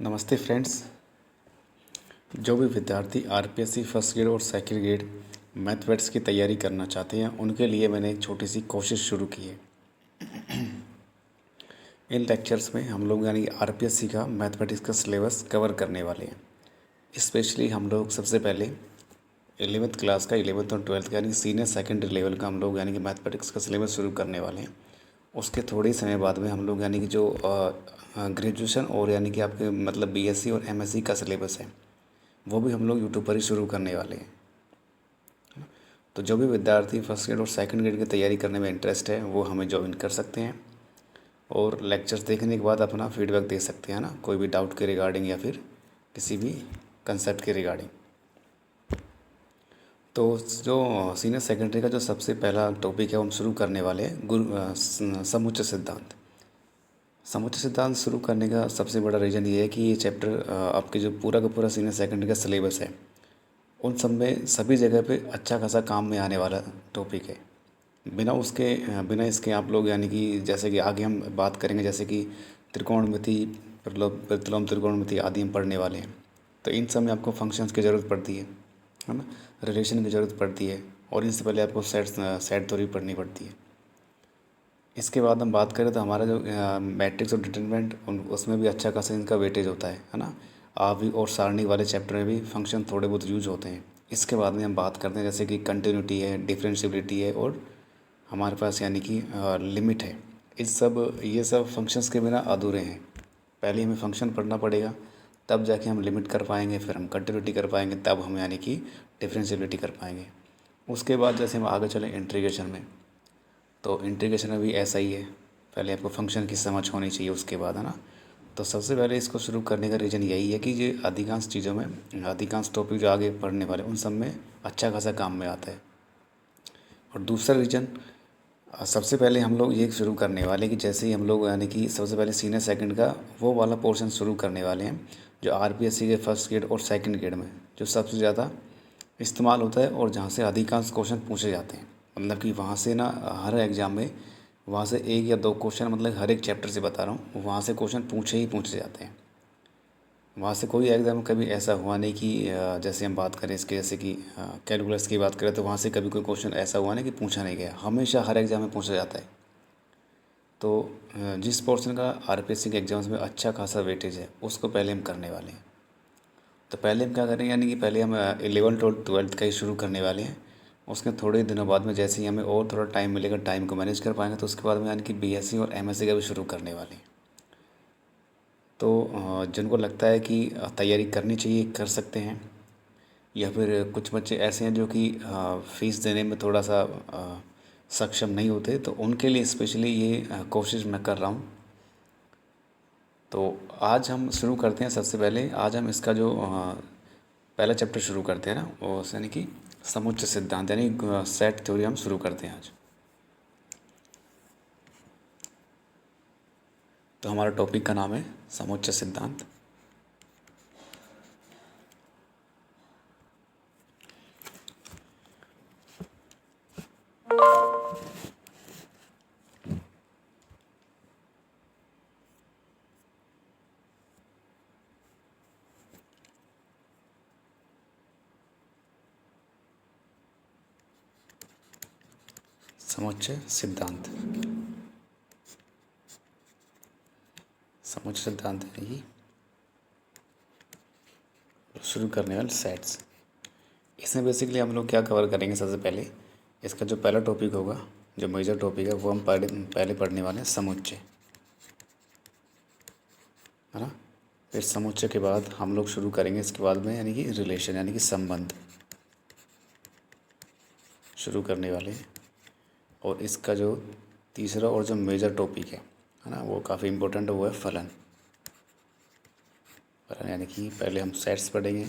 नमस्ते फ्रेंड्स। जो भी विद्यार्थी आरपीएससी फर्स्ट ग्रेड और सेकंड ग्रेड मैथमेटिक्स की तैयारी करना चाहते हैं उनके लिए मैंने एक छोटी सी कोशिश शुरू की है। इन लेक्चर्स में हम लोग यानी आरपीएससी का मैथमेटिक्स का सिलेबस कवर करने वाले हैं। स्पेशली हम लोग सबसे पहले 11th क्लास का 11th और 12th का यानी सीनियर सेकेंडरी लेवल का हम लोग यानी कि मैथमेटिक्स का सिलेबस शुरू करने वाले हैं। उसके थोड़े ही समय बाद में हम लोग यानी कि जो ग्रेजुएशन और यानी कि आपके मतलब बीएससी और एमएससी का सिलेबस है वो भी हम लोग यूट्यूब पर ही शुरू करने वाले हैं। तो जो भी विद्यार्थी फर्स्ट ग्रेड और सेकंड ग्रेड की तैयारी करने में इंटरेस्ट है वो हमें ज्वाइन कर सकते हैं और लेक्चर्स देखने के बाद अपना फीडबैक दे सकते हैं ना, कोई भी डाउट के रिगार्डिंग या फिर किसी भी कंसेप्ट के रिगार्डिंग। तो जो सीनियर सेकेंडरी का जो सबसे पहला टॉपिक है वो हम शुरू करने वाले हैं समुच्चय सिद्धांत। समुच्चय सिद्धांत शुरू करने का सबसे बड़ा रीज़न ये है कि ये चैप्टर आपके जो पूरा का पूरा सीनियर सेकेंडरी का सिलेबस है उन सब में सभी जगह पे अच्छा खासा काम में आने वाला टॉपिक है। बिना इसके आप लोग यानी कि जैसे कि आगे हम बात करेंगे, जैसे कि त्रिकोणमिति, प्रतिलोम त्रिकोणमिति आदि हम पढ़ने वाले हैं। तो इन सब में आपको फंक्शंस की ज़रूरत पड़ती है ना, रिलेशन की ज़रूरत पड़ती है और इनसे पहले आपको सेट थ्योरी पढ़नी पड़ती है। इसके बाद हम बात करें तो हमारा जो मैट्रिक्स और डिटरमिनेंट उसमें भी अच्छा खासा इनका वेटेज होता है ना। आवी और सारणी वाले चैप्टर में भी फंक्शन थोड़े बहुत यूज होते हैं। इसके बाद में हम बात करते हैं जैसे कि कंटिन्यूटी है, डिफरेंशियबिलिटी है और हमारे पास यानी कि लिमिट है। ये सब फंक्शंस के बिना अधूरे हैं। पहले हमें फंक्शन पढ़ना पड़ेगा, तब जाके हम लिमिट कर पाएंगे, फिर हम कंटिन्यूटी कर पाएंगे, तब हम यानी कि डिफरेंशियबिलिटी कर पाएंगे। उसके बाद जैसे हम आगे चलें इंटीग्रेशन में, तो इंटीग्रेशन में भी ऐसा ही है, पहले आपको फंक्शन की समझ होनी चाहिए उसके बाद, है ना। तो सबसे पहले इसको शुरू करने का रीज़न यही है कि ये अधिकांश चीज़ों में, अधिकांश टॉपिक जो आगे पढ़ने वाले उन सब में अच्छा खासा काम में आता है। और दूसरा रीज़न सबसे पहले हम लोग ये शुरू करने वाले कि जैसे ही हम लोग यानी कि सबसे पहले सीनियर सेकंड का वो वाला पोर्शन शुरू करने वाले हैं जो आरपीएससी के फर्स्ट ग्रेड और सेकंड ग्रेड में जो सबसे ज़्यादा इस्तेमाल होता है और जहाँ से अधिकांश क्वेश्चन पूछे जाते हैं। मतलब कि वहाँ से ना हर एग्ज़ाम में वहाँ से एक या दो क्वेश्चन, मतलब हर एक चैप्टर से बता रहा हूँ, वहाँ से क्वेश्चन पूछे जाते हैं। वहाँ से कोई एग्ज़ाम कभी ऐसा हुआ नहीं कि जैसे हम बात करें इसके, जैसे कि कैलकुलस की बात करें तो वहाँ से कभी कोई क्वेश्चन ऐसा हुआ नहीं कि पूछा नहीं गया, हमेशा हर एग्ज़ाम में पूछा जाता है। तो जिस पोर्शन का आरपीएससी के एग्ज़ाम्स में अच्छा खासा वेटेज है उसको पहले हम करने वाले हैं। तो पहले हम क्या करेंगे, यानी कि पहले हम 11th और 12th का ही शुरू करने वाले हैं। उसके थोड़े दिनों बाद में जैसे ही हमें और थोड़ा टाइम मिलेगा, टाइम को मैनेज कर पाएंगे, तो उसके बाद में यानी कि बीएससी और एमएससी का भी शुरू करने वाले हैं। तो जिनको लगता है कि तैयारी करनी चाहिए कर सकते हैं, या फिर कुछ बच्चे ऐसे हैं जो कि फ़ीस देने में थोड़ा सा सक्षम नहीं होते, तो उनके लिए स्पेशली ये कोशिश मैं कर रहा हूँ। तो आज हम शुरू करते हैं। सबसे पहले आज हम इसका जो पहला चैप्टर शुरू करते हैं ना, वो यानी कि समुच्चय सिद्धांत यानी सेट थ्योरी हम शुरू करते हैं आज। तो हमारा टॉपिक का नाम है समुच्चय सिद्धांत। समुच्चय सिद्धांत, समुच्चय सिद्धांत यानी कि शुरू करने वाले सेट्स। इसमें बेसिकली हम लोग क्या कवर करेंगे, सबसे पहले इसका जो पहला टॉपिक होगा, जो मेजर टॉपिक है, वो हम पहले पढ़ने वाले हैं समुच्चय, है ना। फिर समुच्चय के बाद हम लोग शुरू करेंगे इसके बाद में यानी कि रिलेशन यानी कि संबंध शुरू करने वाले हैं। और इसका जो तीसरा और जो मेजर टॉपिक है ना, वो काफ़ी इम्पोर्टेंट है, वो है फलन। फलन यानी कि पहले हम सेट्स पढ़ेंगे,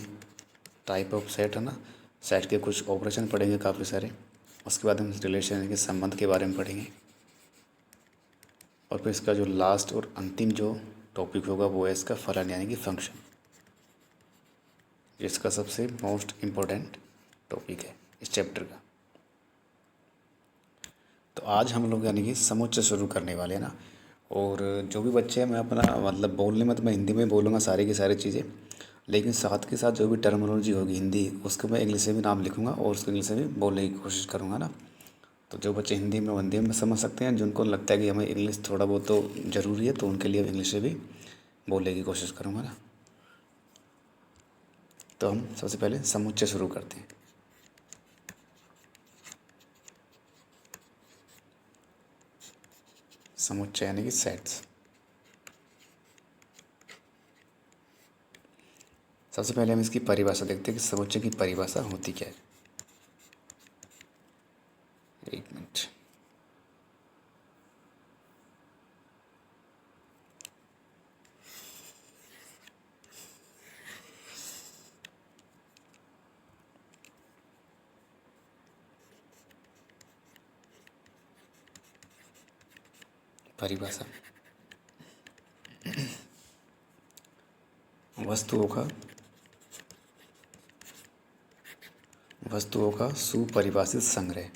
टाइप ऑफ सेट, है ना, सेट के कुछ ऑपरेशन पढ़ेंगे काफ़ी सारे। उसके बाद हम रिलेशन यानी कि संबंध के बारे में पढ़ेंगे। और फिर इसका जो लास्ट और अंतिम जो टॉपिक होगा वो है इसका फलन यानी कि फंक्शन, जिसका सबसे मोस्ट इम्पोर्टेंट टॉपिक है इस चैप्टर का। तो आज हम लोग यानी कि समुच्चय शुरू करने वाले हैं ना। और जो भी बच्चे हैं, मैं अपना मतलब बोलने में तो मैं हिंदी में बोलूँगा सारी की सारी चीज़ें, लेकिन साथ के साथ जो भी टर्मिनोलॉजी होगी हिंदी, उसको मैं इंग्लिश में भी नाम लिखूँगा और उसको इंग्लिश में भी बोलने की कोशिश करूँगा ना। तो जो बच्चे हिंदी में हिंदी में समझ सकते हैं, जिनको लगता है कि हमें इंग्लिश थोड़ा बहुत तो ज़रूरी है, तो उनके लिए इंग्लिश में भी बोलने की कोशिश करूँगा ना। तो हम सबसे पहले समुच्चय शुरू करते हैं। समुच्चय यानी कि सेट्स। सबसे पहले हम इसकी परिभाषा देखते हैं कि समुच्चय की परिभाषा होती क्या है। एक मिनट। परिभाषा वस्तुओं का सुपरिभाषित संग्रह।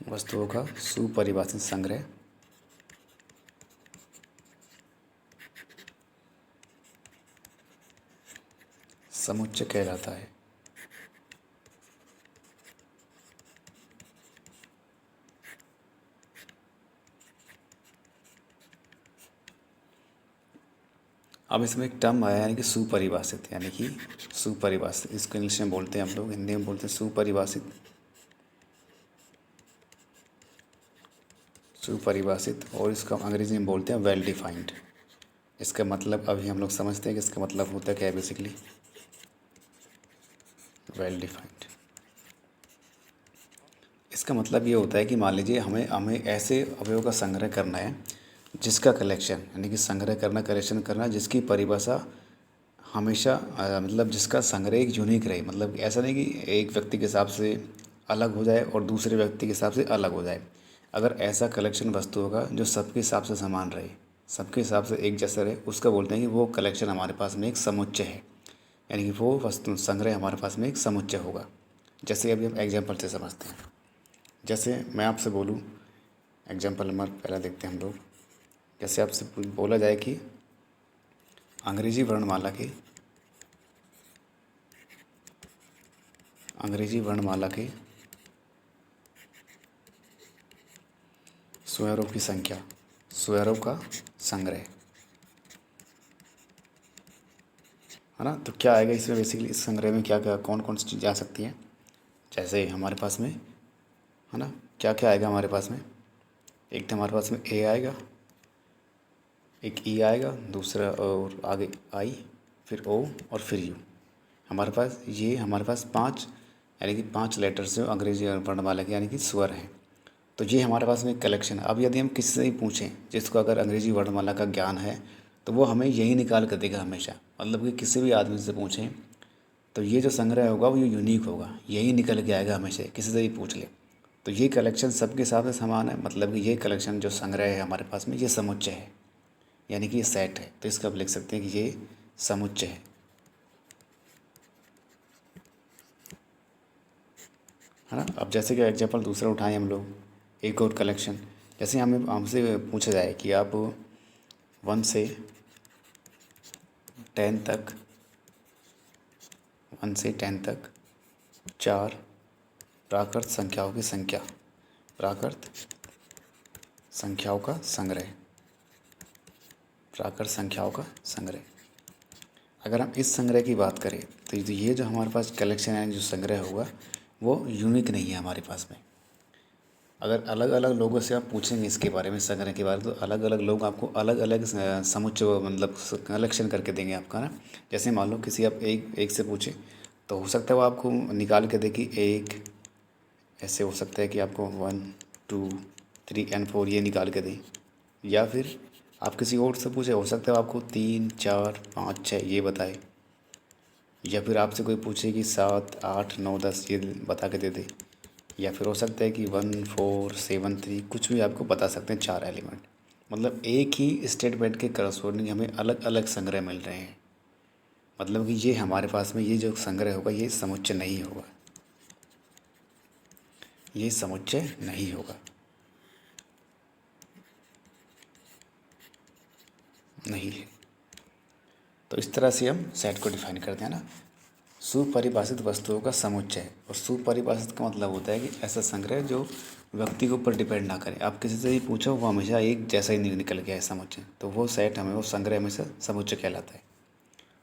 वस्तुओं का सुपरिभाषित संग्रह समुच्चय कहलाता है। अब इसमें एक टर्म आया यानी कि सुपरिभाषित, यानी कि सुपरिभाषित, इसको इंग्लिश में बोलते हैं हम लोग, हिंदी में बोलते हैं सुपरिभाषित। सुपरिभाषित, और इसका अंग्रेजी में बोलते हैं वेल डिफाइंड। इसका मतलब अभी हम लोग समझते हैं कि इसका मतलब होता है क्या है बेसिकली। वेल डिफाइंड, इसका मतलब ये होता है कि मान लीजिए हमें हमें ऐसे अवयवों का संग्रह करना है जिसका कलेक्शन, यानी कि संग्रह करना, कलेक्शन करना, जिसकी परिभाषा हमेशा मतलब जिसका संग्रह एक यूनिक रहे। मतलब ऐसा नहीं कि एक व्यक्ति के हिसाब से अलग हो जाए और दूसरे व्यक्ति के हिसाब से अलग हो जाए। अगर ऐसा कलेक्शन वस्तु होगा जो सबके हिसाब से समान रहे, सबके हिसाब से एक जैसा रहे, उसका बोलते हैं कि वो कलेक्शन हमारे पास में एक समुच्चय है, यानी कि वो वस्तु संग्रह हमारे पास में एक समुच्चय होगा। जैसे अभी हम एग्जाम्पल से समझते हैं। जैसे मैं आपसे बोलूँ, एग्जाम्पल नंबर पहला देखते हैं हम लोग। जैसे आपसे बोला जाए कि अंग्रेजी वर्णमाला के स्वरों की संख्या, स्वरों का संग्रह, है ना। तो क्या आएगा इसमें बेसिकली, इस संग्रह में क्या क्या कौन कौन सी चीज़ें आ सकती हैं। जैसे हमारे पास में, है ना, क्या क्या आएगा हमारे पास में। एक तो हमारे पास में ए आएगा, एक ई आएगा, दूसरा और आगे आई, फिर ओ और फिर यू। हमारे पास पांच, यानी कि पांच लेटर्स जो अंग्रेजी वर्णमाला के यानी कि स्वर हैं। तो ये हमारे पास में एक कलेक्शन है। अब यदि हम किसी से ही पूछें जिसको अगर अंग्रेजी वर्णमाला का ज्ञान है, तो वो हमें यही निकाल कर देगा हमेशा। मतलब कि किसी भी आदमी से पूछें तो ये जो संग्रह होगा वो यूनिक होगा, यही निकल के आएगा हमेशा, किसी से ही पूछ ले। तो ये कलेक्शन सबके हिसाब से समान है, मतलब कि ये कलेक्शन जो संग्रह है हमारे पास में, ये समुच्चय है, यानी कि ये सेट है। तो इसका आप लिख सकते हैं कि ये समुच्चय है ना। अब जैसे कि एग्जाम्पल दूसरा उठाएं हम लोग, एक और कलेक्शन। जैसे हमें हमसे पूछा जाए कि आप 1 से 10 तक, 1 से 10 तक 4 प्राकृत संख्याओं की संख्या, प्राकृत संख्याओं का संग्रह, प्राकृत संख्याओं का संग्रह। अगर हम इस संग्रह की बात करें तो ये जो हमारे पास कलेक्शन है, जो संग्रह होगा, वो यूनिक नहीं है हमारे पास में। अगर अलग अलग लोगों से आप पूछेंगे इसके बारे में, संग्रह के बारे में, तो अलग अलग लोग आपको अलग अलग समुच्चय मतलब कलेक्शन करके देंगे आपका ना। जैसे मान लो किसी आप एक से पूछें तो हो सकता है वो आपको निकाल के दे कि एक, ऐसे हो सकता है कि आपको 1 2 3 एंड 4 ये निकाल के दें। या फिर आप किसी और से पूछे, हो सकता है वो आपको 3 4 5 6 ये बताए। या फिर आपसे कोई पूछे कि 7 8 9 10 ये बता के दे दे। या फिर हो सकता है कि 1 4 7 3 कुछ भी आपको बता सकते हैं, 4 एलिमेंट। मतलब एक ही स्टेटमेंट के करस्पॉन्डिंग हमें अलग अलग संग्रह मिल रहे हैं। मतलब कि ये हमारे पास में ये जो संग्रह होगा ये समुच्चय नहीं होगा। ये समुच्चय नहीं होगा। नहीं है। तो इस तरह से हम सेट को डिफाइन करते हैं ना, सुपरिभाषित वस्तुओं का समुच्चय। और सुपरिभाषित का मतलब होता है कि ऐसा संग्रह जो व्यक्ति के ऊपर डिपेंड ना करे। आप किसी से ही पूछो वो हमेशा एक जैसा ही निकल गया है समुच्चय, तो वो सेट हमें, वो संग्रह हमेशा समुच्चय कहलाता है।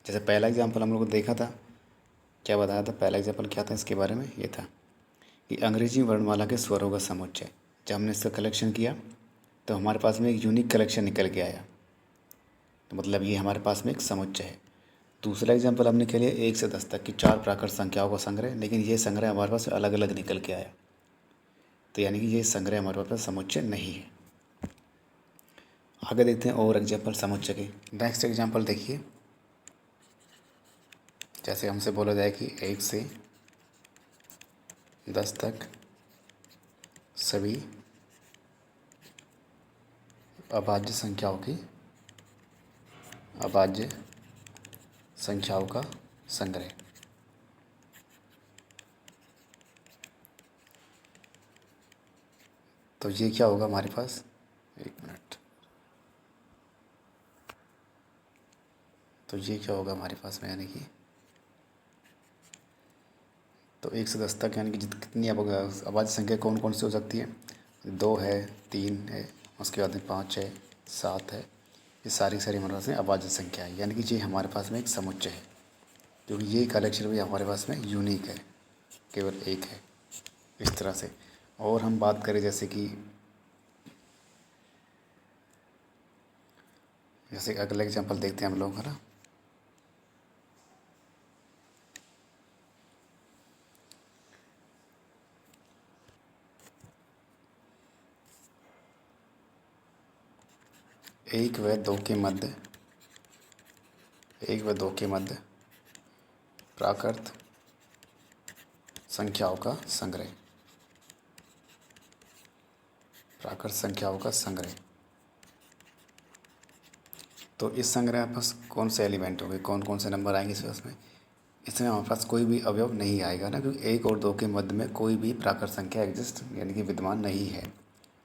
जैसे पहला एग्जाम्पल हम लोग को देखा था, क्या बताया था, पहला एग्जाम्पल क्या था इसके बारे में, ये था कि अंग्रेजी वर्णमाला के स्वरों का समुच्चय। जब हमने इसका कलेक्शन किया तो हमारे पास में एक यूनिक कलेक्शन निकल के आया, तो मतलब ये हमारे पास में एक समुच्चय है। दूसरा एग्जाम्पल हमने के लिए 1 से 10 तक की 4 प्राकृत संख्याओं का संग्रह, लेकिन ये संग्रह हमारे पास अलग अलग निकल के आया, तो यानी कि ये संग्रह हमारे पास समुच्चय नहीं है। आगे देखते हैं और एग्जाम्पल समुच्चय के। नेक्स्ट एग्जाम्पल देखिए, जैसे हमसे बोला जाए कि 1 से 10 तक सभी अभाज्य संख्याओं का संग्रह। तो ये क्या होगा हमारे पास, 1 मिनट, तो ये क्या होगा हमारे पास में, यानी कि तो 1 से 10 तक यानी कि कितनी अभाज्य संख्या कौन कौन सी हो सकती है, 2 है, 3 है, उसके बाद में 5 है, 7 है। ये सारी सारी हमारे पास में अभाज्य संख्या है, यानी कि ये हमारे पास में एक समुच्चय है, क्योंकि ये कलेक्शन भी हमारे पास में यूनिक है, केवल एक है, इस तरह से। और हम बात करें जैसे अगला एग्जाम्पल देखते हैं हम लोग, है ना। एक व दो के मध्य प्राकृत संख्याओं का संग्रह। तो इस संग्रह में बस कौन से एलिमेंट होंगे, कौन कौन से नंबर आएंगे इसमें, इसमें हमारे पास कोई भी अवयव नहीं आएगा ना, क्योंकि 1 और 2 के मध्य में कोई भी प्राकृत संख्या एग्जिस्ट यानी कि विद्यमान नहीं है।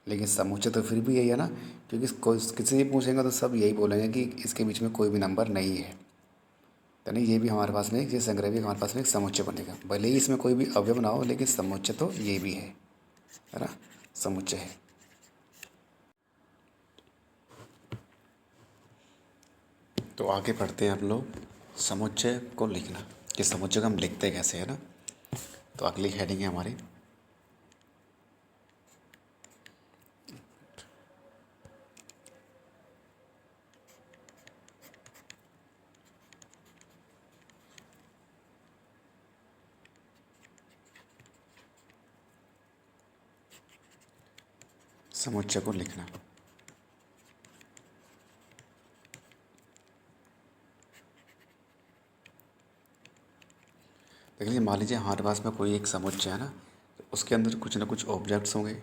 लेकिन समुच्चय तो फिर भी यही है ना, क्योंकि कोई किसी से पूछेंगे तो सब यही बोलेंगे कि इसके बीच में कोई भी नंबर नहीं है। यानी ये भी हमारे पास में ये संग्रह भी हमारे पास में एक समुच्चय बनेगा, भले ही इसमें कोई भी अवयव ना हो, लेकिन समुच्चय तो ये भी है ना, समुच्चय है। तो आगे पढ़ते हैं हम लोग समुच्चय को लिखना, कि समुच्चय को हम लिखते कैसे, है ना। तो अगली हेडिंग है हमारी समुच्चय को लिखना। देखिए, मान लीजिए हमारे पास में कोई एक समुच्चय है ना, तो उसके अंदर कुछ ना कुछ ऑब्जेक्ट्स होंगे।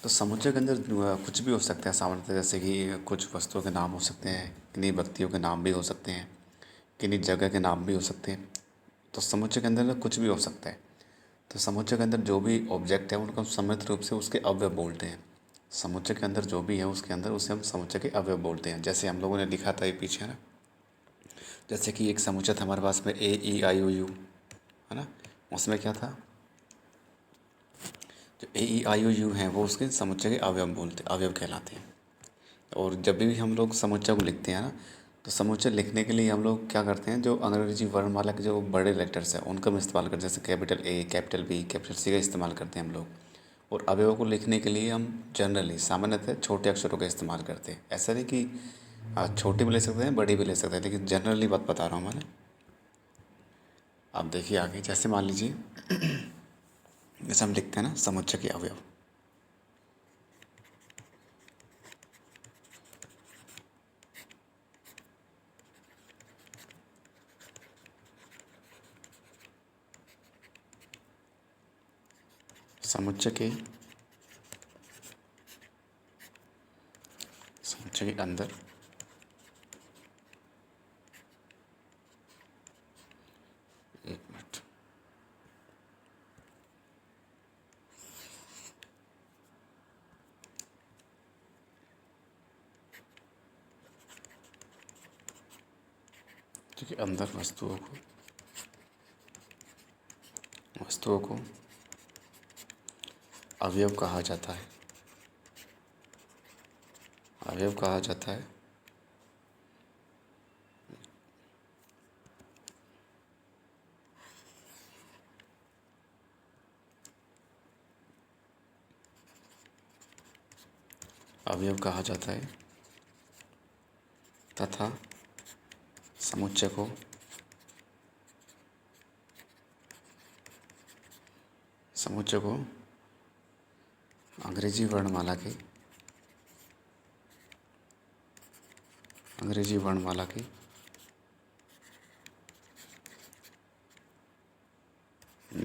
तो समुच्चय के अंदर कुछ भी हो सकता है सामान्यतः, जैसे कि कुछ वस्तुओं के नाम हो सकते हैं, किन्हीं व्यक्तियों के नाम भी हो सकते हैं, किन्हीं जगह के नाम भी हो सकते हैं। तो समुच्चय के अंदर ना कुछ भी हो सकता है। तो समुच्चय के अंदर जो भी ऑब्जेक्ट है उनको हम सम्मिलित रूप से उसके अवयव बोलते हैं। समुच्चय के अंदर जो भी है उसके अंदर उसे हम समुच्चय के अवयव बोलते हैं। जैसे हम लोगों ने लिखा था ये पीछे, है ना, जैसे कि एक समुच्चय था हमारे पास में AEIOU, है ना। उसमें क्या था, जो AEIOU हैं वो उसके समुच्चय के अवयव कहलाते हैं। और जब भी हम लोग समुच्चय को लिखते हैं ना, तो समुच्चय लिखने के लिए हम लोग क्या करते हैं, जो अंग्रेजी वर्णमाला के जो बड़े लेटर्स हैं उनका हम इस्तेमाल करते हैं, जैसे capital A, capital B, capital C का इस्तेमाल करते हैं हम लोग। और अवयवों को लिखने के लिए हम जनरली सामान्यतः छोटे अक्षरों का इस्तेमाल करते हैं। ऐसा नहीं कि छोटे भी ले सकते हैं, बड़ी भी ले सकते हैं, लेकिन जनरली बात बता रहा हूँ मैं। अब देखिए आगे, जैसे मान लीजिए जैसे हम लिखते हैं ना समुच्चय के अवयव, समुच्चय के अंदर एक मिनट, के अंदर वस्तुओं को अवयव कहा जाता है। अवयव कहा जाता है। अवयव कहा जाता है तथा समुच्चय को अंग्रेजी वर्णमाला के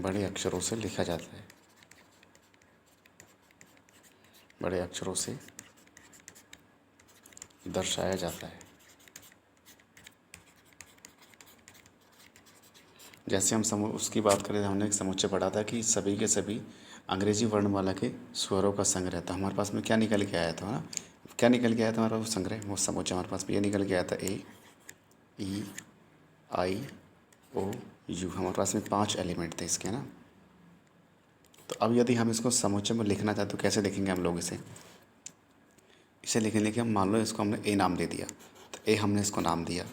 बड़े अक्षरों से लिखा जाता है। बड़े अक्षरों से दर्शाया जाता है। जैसे हम उसकी बात करें, हमने एक समुच्चय पढ़ा था कि सभी के सभी अंग्रेजी वर्णमाला के स्वरों का संग्रह था। हमारे पास में क्या निकल के आया था ना, क्या निकल के आया था हमारा वो संग्रह, वो समुच्चय हमारे पास में ये निकल के आया था ए ई आई ओ यू। हमारे पास में 5 एलिमेंट थे इसके ना। तो अब यदि हम इसको समुच्चय में लिखना चाहते तो कैसे लिखेंगे हम लोग इसे लिखने के हम मान लो इसको हमने ए नाम दे दिया, तो ए हमने इसको नाम दिया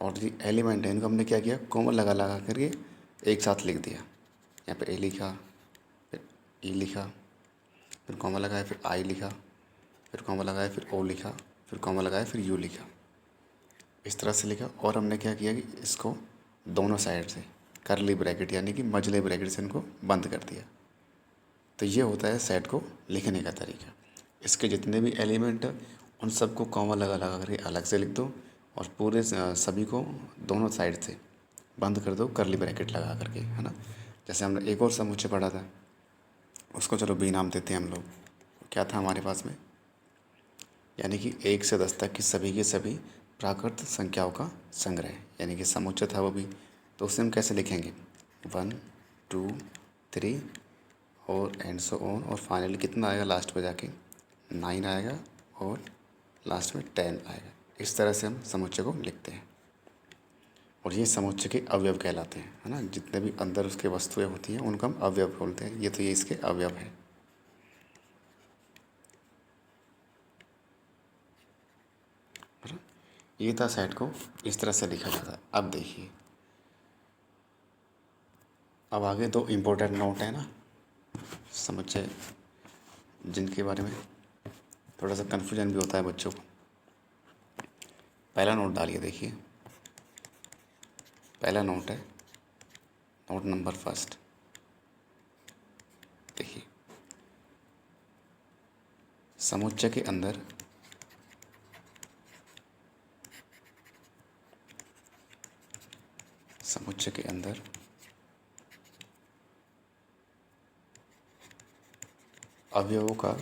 और जो एलिमेंट है इनको हमने क्या किया, कोमा लगा लगा करके एक साथ लिख दिया। यहाँ पे ए लिखा, फिर ई लिखा, फिर कॉमा लगाया, फिर आई लिखा, फिर कॉमा लगाया, फिर ओ लिखा, फिर कॉमा लगाया, फिर यू लिखा। इस तरह से लिखा। और हमने क्या किया कि इसको दोनों साइड से करली ब्रैकेट यानी कि मजले ब्रैकेट से इनको बंद कर दिया। तो ये होता है सेट को लिखने का तरीका। इसके जितने भी एलिमेंट हैं उन सबको कॉमा लगा लगा करके अलग से लिख दो और पूरे सभी को दोनों साइड से बंद कर दो करली ब्रैकेट लगा करके, है ना। जैसे हमने एक और समुच्चय पढ़ा था, उसको चलो बी नाम देते हैं हम लोग। क्या था हमारे पास में, यानी कि 1 से 10 तक की सभी के सभी प्राकृत संख्याओं का संग्रह, यानी कि समुच्चय था वो भी। तो उसे हम कैसे लिखेंगे, 1 2 3 और एंड सो ऑन, और फाइनली कितना आएगा लास्ट पे जाके 9 आएगा और लास्ट में 10 आएगा। इस तरह से हम समुच्चय को लिखते हैं और ये समुच्चय के अवयव कहलाते हैं, है ना। जितने भी अंदर उसके वस्तुएं होती हैं उनको हम अवयव बोलते हैं। ये इसके अवयव हैं। ये था सेट को इस तरह से लिखा जाता है। अब देखिए, अब आगे 2 इम्पोर्टेंट नोट है ना समुच्चय, जिनके बारे में थोड़ा सा कन्फ्यूजन भी होता है बच्चों को। पहला नोट डालिए, देखिए पहला नोट है नोट नंबर 1। देखिए, समुच्चय के अंदर अवयवों का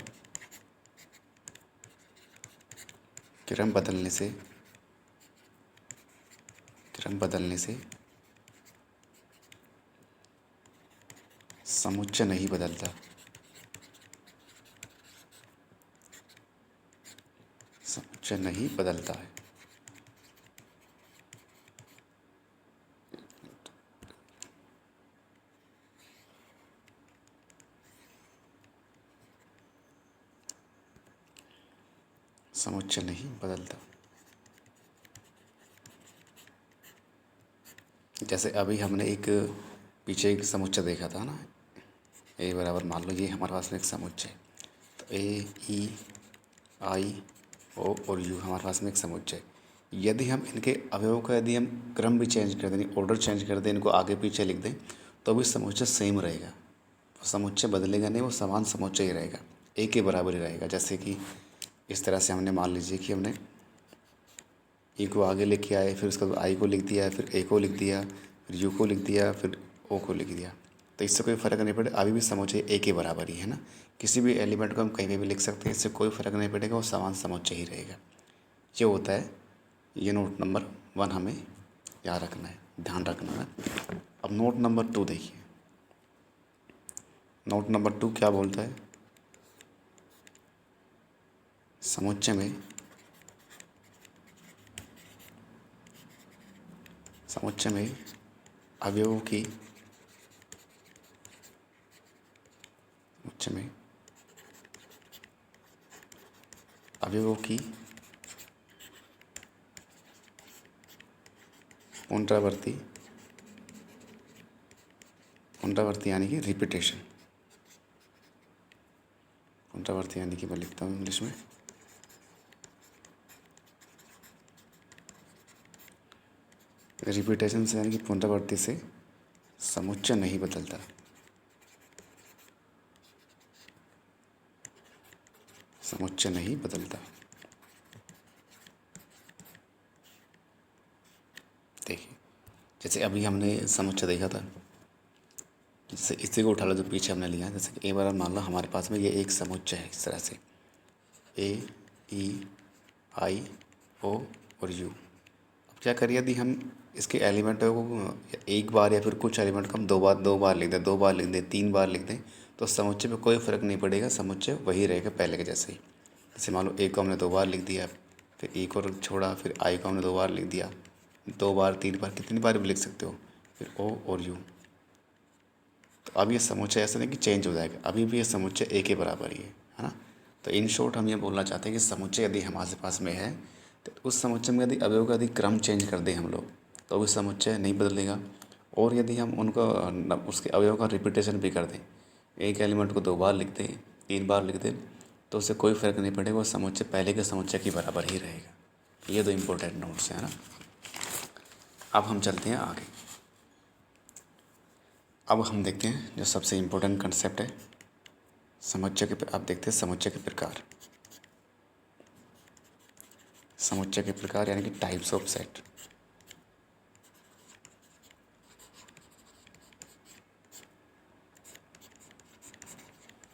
क्रम बदलने से समुच्चय नहीं बदलता। समुच्चय नहीं बदलता है। समुच्चय नहीं बदलता। जैसे अभी हमने पीछे एक समुच्चय देखा था ना, ए बराबर, मान लो ये हमारे पास में एक समुच्चय है। तो ए ई आई ओ और यू हमारे पास में एक समुच्चय है। यदि हम इनके अवयवों का यदि हम क्रम भी चेंज कर दें, ऑर्डर चेंज कर दें, इनको आगे पीछे लिख दें, तो भी समुच्चय सेम रहेगा। समुच्चय बदलेगा नहीं, वो समान समुच्चय ही रहेगा, एक के बराबर ही रहेगा। जैसे कि इस तरह से हमने मान लीजिए कि हमने ई को आगे लेके आए, फिर उसके बाद आई को लिख दिया, फिर ए को लिख दिया, फिर यू को लिख दिया, फिर ओ को लिख दिया। तो इससे कोई फ़र्क नहीं पड़ेगा, अभी भी समुच्चय ए के बराबर ही है ना। किसी भी एलिमेंट को हम कहीं पे भी लिख सकते हैं, इससे कोई फ़र्क नहीं पड़ेगा, वो समान समुच्चय ही रहेगा। ये होता है, ये नोट नंबर 1 हमें याद रखना है, ध्यान रखना है। अब नोट नंबर 2 देखिए। नोट नंबर 2 क्या बोलता है, समुच्चय में समुच्चय में अवयवों की समुच्चय में अवयवों की पुनरावृत्ति पुनरावृत्ति यानी कि रिपीटेशन। पुनरावृत्ति यानी कि मैं लिखता हूँ इंग्लिश में रिपीटेशन से यानी कि पुनरावृत्ति से समुच्चय नहीं बदलता। समुच्चय नहीं बदलता। देखिए जैसे अभी हमने समुच्चय देखा था, जैसे इसी को उठा लो जो पीछे हमने लिया, जैसे कि एक बार मान लो हमारे पास में ये एक समुच्चय है इस तरह से ए ई आई ओ और यू। अब क्या करिए यदि हम इसके एलिमेंटों को एक बार या फिर कुछ एलिमेंट को हम दो बार लिख दें, 3 बार लिख दें, तो समुच्चय में कोई फ़र्क नहीं पड़ेगा, समुच्चय वही रहेगा पहले के जैसे ही। जैसे मान लो ए को हमने 2 बार लिख दिया, फिर ई को छोड़ा, फिर आई को हमने 2 बार लिख दिया, 2 बार 3 बार कितनी बार भी लिख सकते हो, फिर ओ और यू। तो अब ये समुच्चय ऐसा नहीं कि चेंज हो जाएगा, अभी भी ये समुच्चय ए के बराबर ही है ना। तो इन शॉर्ट हम ये बोलना चाहते हैं कि समुच्चय यदि हमारे पास में है तो उस समुच्चय में यदि अवयव का यदि क्रम चेंज कर दें हम लोग तो भी समुच्चय नहीं बदलेगा। और यदि हम उनको उसके अवयव का रिपीटेशन भी कर दें, एक एलिमेंट को 2 बार लिख दें, 3 बार लिख दें, तो उससे कोई फ़र्क नहीं पड़ेगा, वो समुच्चय पहले के समुच्चय के बराबर ही रहेगा। ये 2 इम्पोर्टेंट नोट्स हैं ना। अब हम चलते हैं आगे। अब हम देखते हैं जो सबसे इम्पोर्टेंट कंसेप्ट है समुच्चय के। अब देखते हैं समुच्चय के प्रकार। समुच्चय के प्रकार यानी कि types of set.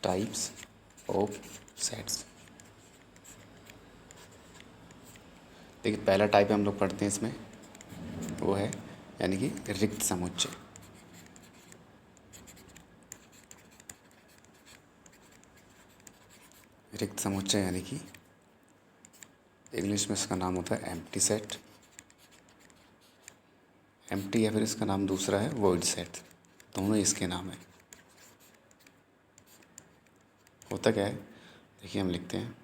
Types of sets. देखिए पहला टाइप हम लोग पढ़ते हैं इसमें, वो है यानी कि रिक्त समुच्चय। रिक्त समुच्चय यानी कि इंग्लिश में इसका नाम होता है एम्प्टी सेट। एम्प्टी या फिर इसका नाम दूसरा है वॉइड सेट, दोनों इसके नाम है। होता क्या है, देखिए हम लिखते हैं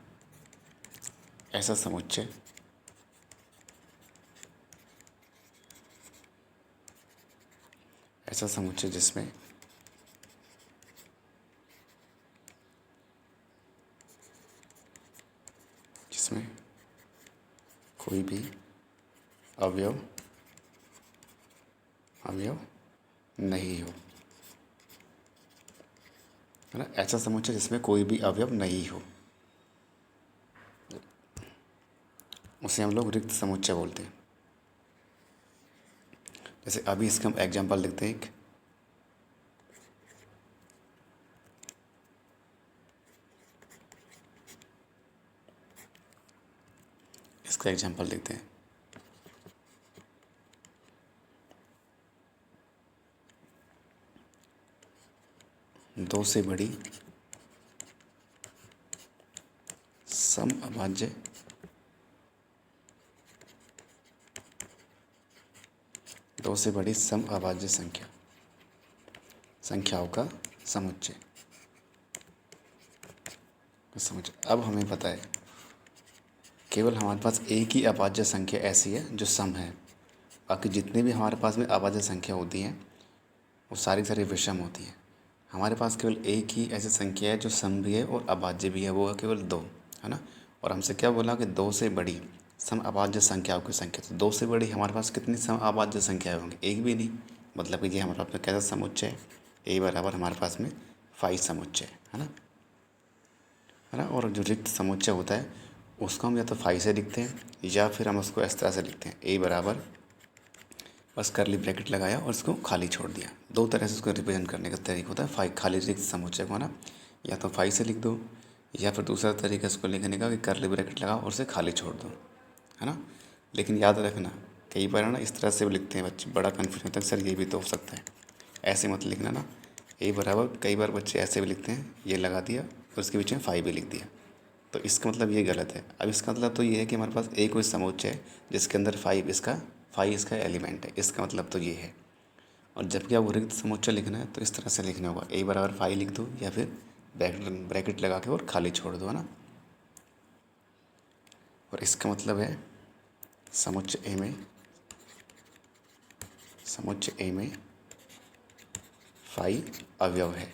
ऐसा समुच्चय जिसमें कोई भी अवयव नहीं हो, है ना। ऐसा समुच्चय जिसमें कोई भी अवयव नहीं हो उसे हम लोग रिक्त समुच्चय बोलते हैं। जैसे अभी इसका हम एग्जाम्पल लिखते हैं, इसका एग्जाम्पल लिखते हैं। दो से बड़ी समअभाज्य संख्याओं का समुच्चय। अब हमें पता है केवल हमारे पास एक ही अभाज्य संख्या ऐसी है जो सम है, बाकी जितने भी हमारे पास में अभाज्य संख्या होती हैं वो सारी विषम होती हैं। हमारे पास केवल एक ही ऐसी संख्या है जो सम भी है और अभाज्य भी है, वो है केवल 2, है ना। और हमसे क्या बोला कि 2 से बड़ी सम अभाज्य संख्याओं की संख्या। तो 2 से बड़ी हमारे पास कितनी सम अभाज्य संख्याएँ होंगी, एक भी नहीं। मतलब कि ये हमारे पास में कैसा समुच्चय है, ए बराबर हमारे पास में 5 समुच्चय है ना। और जो रिक्त समुच्चय होता है उसको हम या तो 5 से लिखते हैं या फिर हम उसको इस तरह से लिखते हैं, ए बराबर बस करली ब्रैकेट लगाया और इसको खाली छोड़ दिया। 2 तरह से उसको रिप्रेजेंट करने का तरीका होता है 5 खाली रिक्त समुच्चय को, है ना। या तो 5 से लिख दो या फिर दूसरा तरीका इसको लिखने का कि करली ब्रैकेट लगाओ और उसे खाली छोड़ दो, है ना। लेकिन याद रखना कई बार ना इस तरह से भी लिखते हैं बच्चे, बड़ा कन्फ्यूजन होता है, सर ये भी तो हो सकता है, ऐसे मत लिखना ना। ए बराबर कई बार बच्चे ऐसे भी लिखते हैं, ये लगा दिया और उसके बीच में 5 भी लिख दिया, तो इसका मतलब ये गलत है। अब इसका मतलब तो ये है कि हमारे पास एक कोई समुच्चय है जिसके अंदर 5 इसका फाई इसका एलिमेंट है। इसका मतलब तो ये है। और जबकि आपको रिक्त समुच्चय लिखना है तो इस तरह से लिखना होगा, ए बराबर फाई लिख दो या फिर ब्रैकेट लगा के और खाली छोड़ दो, है ना। और इसका मतलब है समुच्चय ए में फाई अवयव है।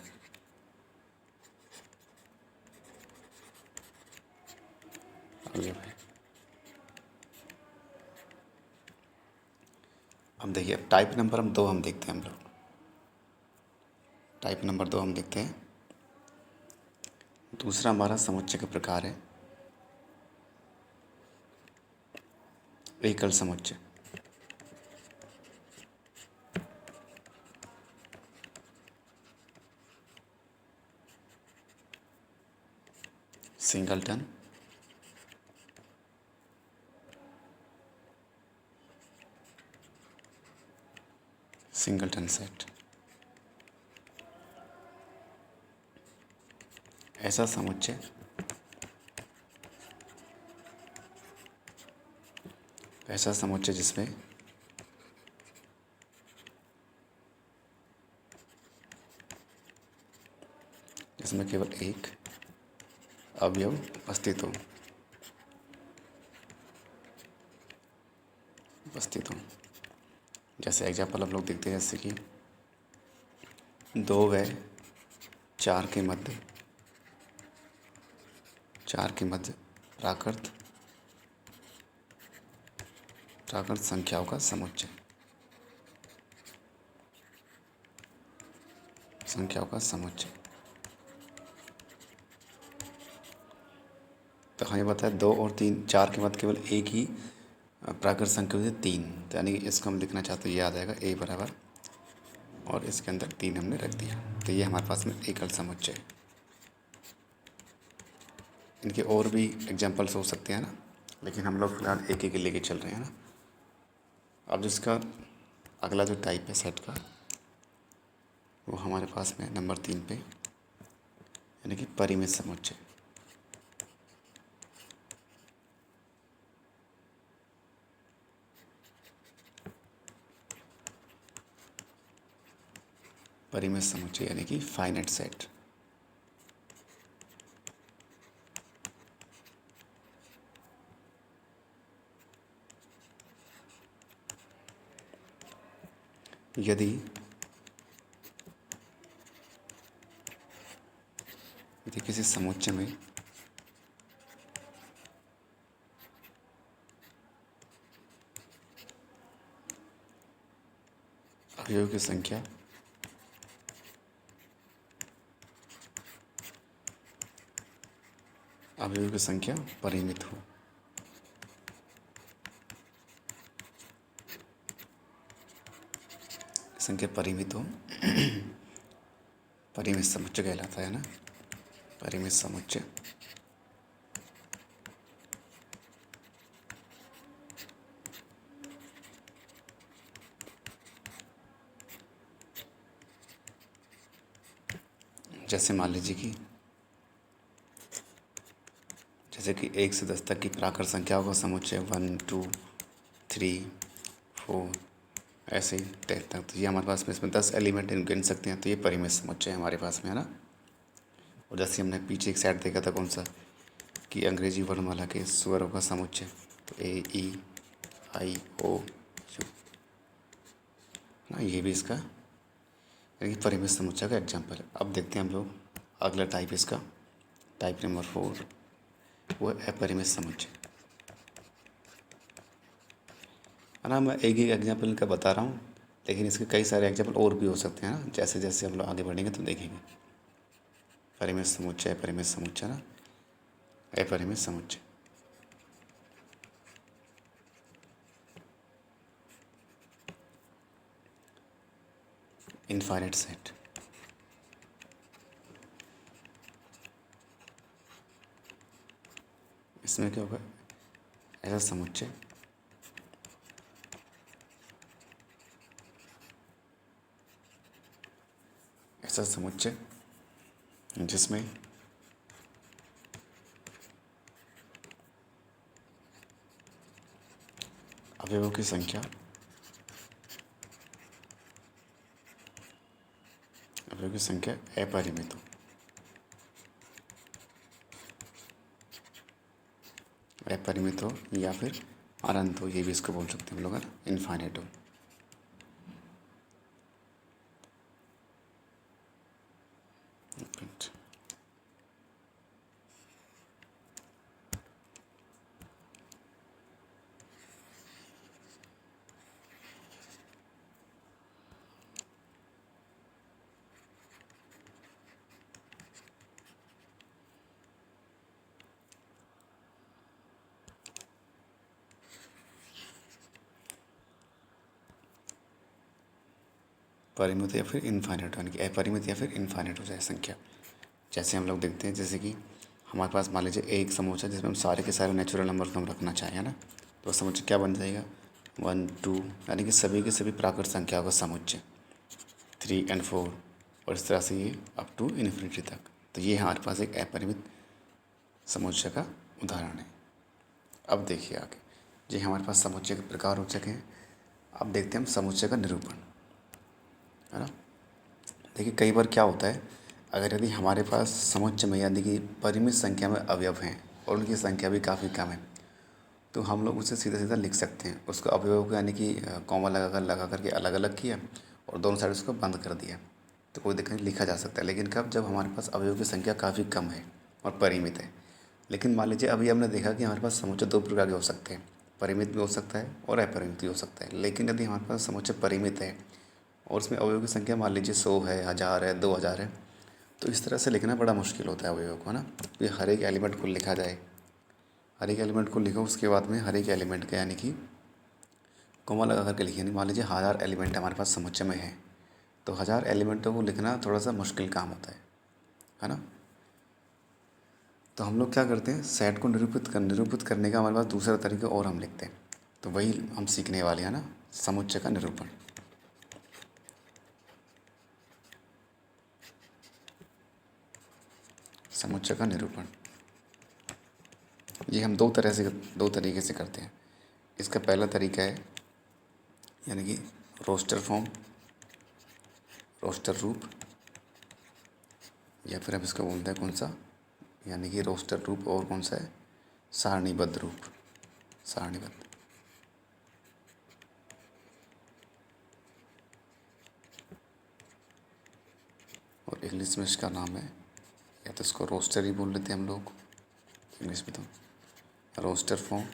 अब देखिए, अब टाइप नंबर हम 2 हम देखते हैं हम लोग। टाइप नंबर 2 हम देखते हैं। दूसरा हमारा समुच्चय का प्रकार है एकल समुच्चय। Singleton set. ऐसा समुच्चय जिसमें केवल एक अवयव उपस्थित हो। जैसे एग्जाम्पल हम लोग देखते हैं, जैसे कि 2 व 4 के मध्य प्राकृत संख्याओं का समुच्चय। तो हमें बताया 2 और 3, 4 के मध्य केवल एक ही प्राकृत संख्या होती है 3। तो यानी कि इसको हम लिखना चाहते हैं, याद आएगा ए बराबर और इसके अंदर 3 हमने रख दिया। तो ये हमारे पास में एकल समुच्चय है। इनके और भी एग्जाम्पल्स हो सकते हैं ना, लेकिन हम लोग फिलहाल एक एक लेके चल रहे हैं ना। अब जिसका अगला जो टाइप है सेट का, वो हमारे पास में नंबर 3 पे, यानी कि परिमित समुच्चय। यानी कि फाइनाइट सेट। यदि किसी समुच्चय में अवयवों की संख्या परिमित हो। परिमित समुच्चय कहलाता है ना, परिमित समुच्चय। जैसे मान लीजिए कि 1 से 10 तक की प्राकृत संख्याओं का समुच्चय 1 2 3 4 ऐसे ही 10 तक। तो ये हमारे पास में इसमें 10 एलिमेंट गिन सकते हैं। तो ये परिमित समुच्चय है हमारे पास में, है ना। और जैसे हमने पीछे एक सेट देखा था, कौन सा, कि अंग्रेजी वर्णमाला के स्वरों का समुच्चय, तो ए ई आई ओ यू ना, ये भी इसका यानी कि परिमित समुच्चय का एग्जाम्पल है। अब देखते हैं हम लोग अगला टाइप इसका, टाइप नंबर 4, वो है अपरिमित समुच्चय, है ना। मैं एक एक एग्जाम्पल इनका बता रहा हूँ, लेकिन इसके कई सारे एग्जाम्पल और भी हो सकते हैं ना। जैसे जैसे हम लोग आगे बढ़ेंगे तो देखेंगे। परिमित समुच्चय ना, अपरिमित समुच्चय। इनफाइनाइट सेट, इसमें क्या होगा, ऐसा समुच्चय जिसमें अवयवों की संख्या अवयव की संख्या अपरिमित हो, अपरिमित हो या फिर अनंत हो, ये भी इसको बोल सकते हैं हम लोग, है ना, इनफाइनाइट हो। परिमित या फिर इनफाइनाइट, यानी कि अपरिमित या फिर इनफाइनाइट हो जाए संख्या। जैसे हम लोग देखते हैं, जैसे कि हमारे पास मान लीजिए एक समोच्च है जिसमें हम सारे के सारे नेचुरल नंबर को हम रखना चाहें, है ना, तो समुच्चय क्या बन जाएगा, 1 2, यानी कि सभी के सभी प्राकृत संख्याओं का समुच्चय, 3 और 4, और इस तरह से ये अप टू इन्फिनिटी तक। तो ये हमारे पास एक अपरिमित समुच्चय का उदाहरण है। अब देखिए आगे, जी हमारे पास समुच्चय के प्रकार हो चुके हैं। अब देखते हैं हम समुच्चय का निरूपण, है ना। देखिए कई बार क्या होता है, अगर यदि हमारे पास समुच्चय में यानी कि परिमित संख्या में अवयव हैं और उनकी संख्या भी काफ़ी कम है, तो हम लोग उसे सीधा सीधा लिख सकते हैं। उसको अवयव को यानी कि कॉमा लगा करके अलग अलग किया और दोनों साइड उसको बंद कर दिया, तो कोई दिक्कत नहीं, लिखा जा सकता है। लेकिन कब, जब हमारे पास अवयव की संख्या काफ़ी कम है और परिमित है। लेकिन मान लीजिए अभी हमने देखा कि हमारे पास समुच्चय दो प्रकार के हो सकते हैं, परिमित भी हो सकता है और अपरिमित भी हो सकता है। लेकिन यदि हमारे पास समुच्चय परिमित है और उसमें अवयव की संख्या मान लीजिए 100 है, 1000 है, 2000 है, तो इस तरह से लिखना बड़ा मुश्किल होता है अवयव को, है ना। तो ये हर एक एलिमेंट को लिखा जाए, हर एक एलिमेंट को लिखो, उसके बाद में हर एक एलिमेंट का यानी कि कॉमा लगा करके लिखिए। मान लीजिए 1000 एलिमेंट हमारे पास समुच्चय में है, तो 1000 एलिमेंटों को लिखना थोड़ा सा मुश्किल काम होता है ना। तो हम लोग क्या करते हैं, सेट को निरूपित करने का हमारे पास दूसरा तरीका और हम लिखते हैं, तो वही हम सीखने वाले हैं ना, समुच्चय का निरूपण। समुच्चय का निरूपण ये हम दो तरीके से करते हैं। इसका पहला तरीका है यानी कि रोस्टर फॉर्म, रोस्टर रूप, या फिर हम इसको बोलते हैं कौन सा, यानी कि रोस्टर रूप, और कौन सा है, सारणीबद्ध रूप, सारणीबद्ध। और इंग्लिश में इसका नाम है, या तो इसको रोस्टर ही बोल लेते हैं हम लोग इंग्लिश में, तो रोस्टर फॉर्म,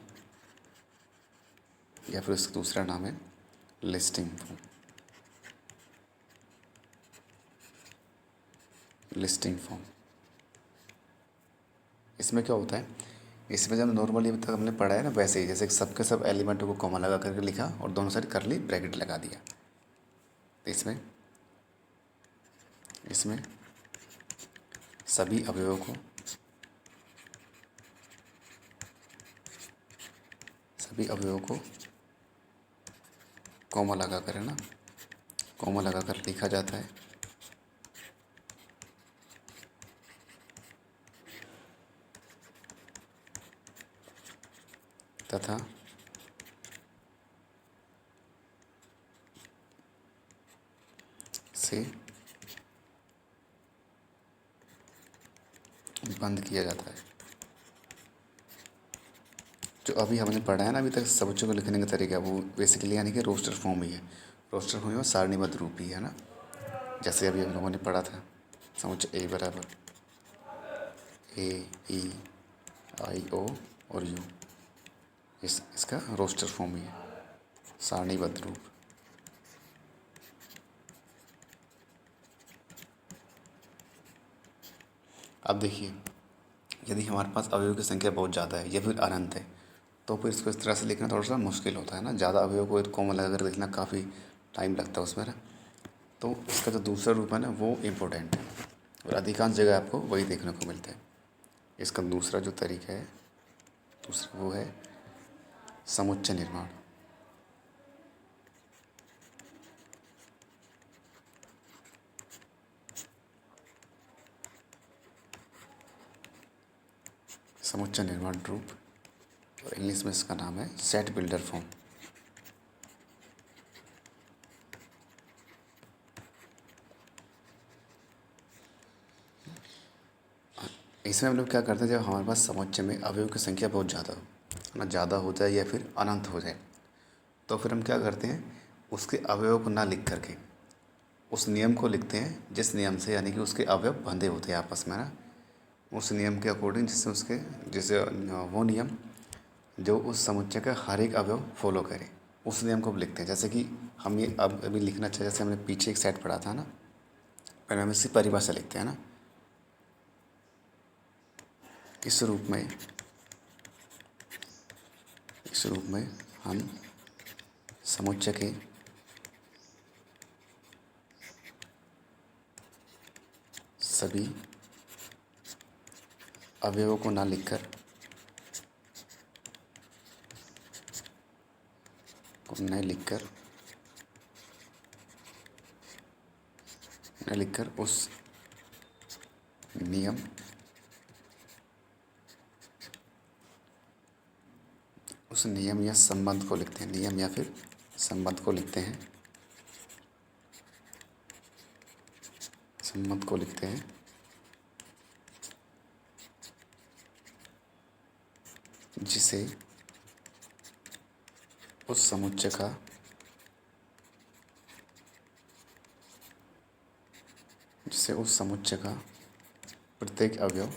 या फिर इसका दूसरा नाम है लिस्टिंग फॉर्म, लिस्टिंग फॉर्म। इसमें क्या होता है, इसमें जब नॉर्मली अभी तक हमने पढ़ा है ना, वैसे ही जैसे सबके सब एलिमेंटों को कॉमा लगा करके लिखा और दोनों साइड करली ब्रैकेट लगा दिया। तो इसमें सभी अवयवों को, कॉमा लगा कर, है ना, कॉमा लगा कर लिखा जाता है, तथा से बंद किया जाता है। जो अभी हमने पढ़ा है ना अभी तक समुच्चय को लिखने का तरीका, वो बेसिकली यानी कि रोस्टर फॉर्म ही है। रोस्टर फॉर्म में सारणीबद्ध रूप ही है ना, जैसे अभी हम लोगों ने पढ़ा था, समुच्चय ए बराबर ए, ई, आई, ओ और यू, इसका रोस्टर फॉर्म ही है, सारणीबद्ध रूप। अब देखिए, यदि हमारे पास अवयव की संख्या बहुत ज़्यादा है या फिर अनंत है, तो फिर इसको इस तरह से लिखना थोड़ा सा मुश्किल होता है ना। ज़्यादा अवयव को कॉमा लगा कर लिखना काफ़ी टाइम लगता है उसमें ना। तो इसका जो दूसरा रूप है ना, वो इम्पोर्टेंट है और अधिकांश जगह आपको वही देखने को मिलता है। इसका दूसरा जो तरीका है, दूसरा वो है समुच्चय निर्माण। समुच्चय निर्माण रूप, और इंग्लिश में इसका नाम है सेट बिल्डर फॉर्म। इसमें हम लोग क्या करते हैं, जब हमारे पास समुच्चय में अवयव की संख्या बहुत ज़्यादा हो, है ना, ज़्यादा हो जाए या फिर अनंत हो जाए, तो फिर हम क्या करते हैं, उसके अवयव को ना लिख करके उस नियम को लिखते हैं जिस नियम से, यानी कि उसके अवयव बंधे होते हैं आपस में ना, उस नियम के अकॉर्डिंग, जिससे वो नियम जो उस समुच्चय का हर एक अवयव फॉलो करे, उस नियम को हम लिखते हैं। जैसे कि हम ये अब अभी लिखना चाहिए, जैसे हमने पीछे एक सेट पढ़ा था ना, पहले हम इसकी परिभाषा लिखते हैं ना, इस रूप में, इस रूप में हम समुच्चय के सभी अवयवों को ना लिखकर, उस नियम, या संबंध को लिखते हैं, नियम या फिर संबंध को लिखते हैं, जिसे उस समुच्चय का प्रत्येक अवयव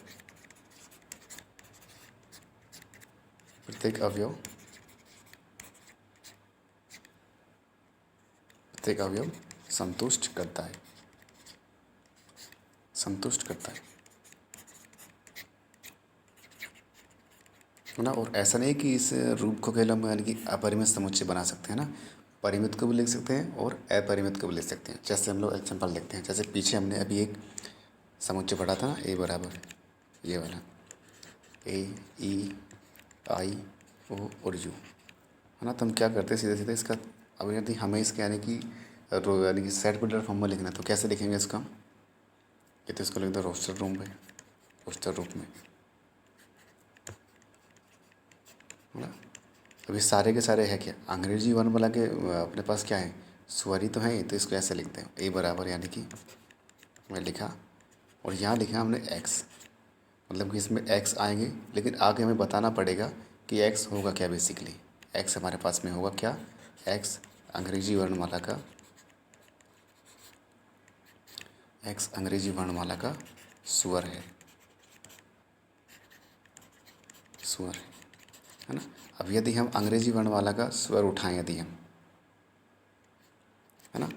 संतुष्ट करता है, है ना। और ऐसा नहीं कि इस रूप को केवल हम यानी कि अपरिमित समुच्चय बना सकते हैं ना, परिमित को भी लिख सकते हैं और अपरिमित को भी लिख सकते हैं। जैसे हम लोग एग्जाम्पल लिखते हैं, जैसे पीछे हमने अभी एक समुच्चय पढ़ा था ना, ए बराबर ये वाला, ए ई आई ओ और यू, है ना। तो हम क्या करते हैं, सीधे सीधे इसका, अब यदि हमें इसके यानी कि सेट बिल्डर फॉर्म में लिखना है, तो कैसे लिखेंगे इसका, ये तो इसको लिख दो रोस्टर रूप में, है ना। अभी सारे के सारे है क्या, अंग्रेजी वर्णमाला के अपने पास क्या है, स्वर ही तो है, तो इसको ऐसे लिखते हैं, ए बराबर यानी कि मैं लिखा, और यहाँ लिखा हमने एक्स, मतलब कि इसमें एक्स आएंगे, लेकिन आगे हमें बताना पड़ेगा कि एक्स होगा क्या। बेसिकली एक्स हमारे पास में होगा क्या, एक्स अंग्रेजी वर्णमाला का, स्वर है, है ना। अब यदि हम अंग्रेजी वर्णमाला का स्वर उठाएं, यदि हम, है ना,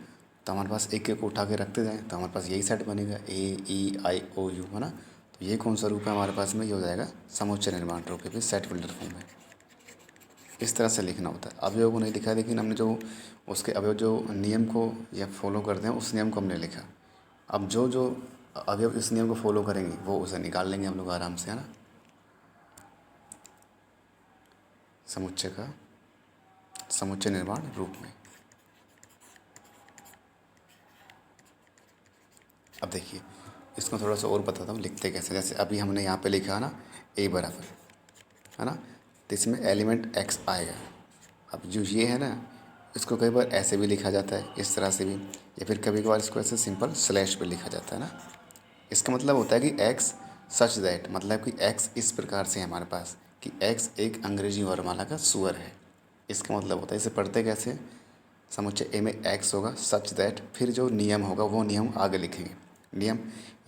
तो हमारे पास एक एक उठा के रखते जाएं, तो हमारे पास यही सेट बनेगा, ए ई आई ओ यू, है ना। तो ये कौन सा रूप है हमारे पास में, ये हो जाएगा समुच्चय निर्माण रूप, है सेट बिल्डर फॉर्म में। इस तरह से लिखना होता है। अवयव को नहीं लिखा, लेकिन हमने जो उसके अवयव जो नियम को या फॉलो करते हैं, उस नियम को हमने लिखा। अब जो जो अवयव इस नियम को फॉलो करेंगे, वो उसे निकाल लेंगे हम लोग आराम से, है ना, समुच्चय निर्माण रूप में। अब देखिए, इसको थोड़ा सा और बताता हूँ लिखते कैसे। जैसे अभी हमने यहाँ पे लिखा है ना, ए बराबर, है ना, तो इसमें एलिमेंट एक्स आएगा। अब जो ये है ना, इसको कई बार ऐसे भी लिखा जाता है, इस तरह से भी, या फिर कभी कभार इसको ऐसे सिंपल स्लैश पे लिखा जाता है ना। इसका मतलब होता है कि एक्स सच दैट, मतलब कि एक्स इस प्रकार से है हमारे पास, कि एक्स एक अंग्रेजी वर्णमाला का स्वर है। इसका मतलब होता है, इसे पढ़ते कैसे, समुच्चय ए में एक्स होगा सच दैट, फिर जो नियम होगा वो नियम आगे लिखेंगे। नियम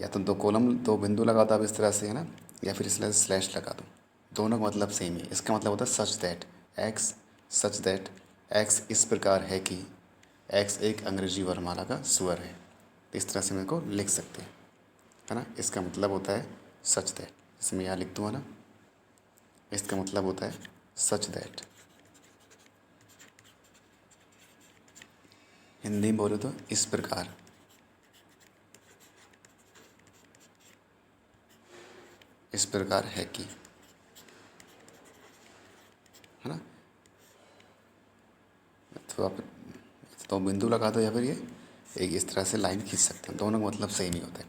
या तो दो कॉलम दो बिंदु लगा दो आप इस तरह से, है ना, या फिर इसलिए स्लैश लगा दो, दोनों का मतलब सेम है। इसका मतलब होता है सच दैट एक्स, एक्स इस प्रकार है कि एक्स एक अंग्रेजी वर्णमाला का स्वर है। इस तरह से मेरे को लिख सकते हैं, है ना। इसका मतलब होता है सच दैट, जैसे मैं यहाँ लिख दूँगा ना, इसका मतलब होता है सच दैट। हिंदी में बोले तो इस प्रकार, है कि, है ना। तो आप तो बिंदु लगा दो, या फिर ये एक इस तरह से लाइन खींच सकते हैं, दोनों का मतलब सेम ही होता है।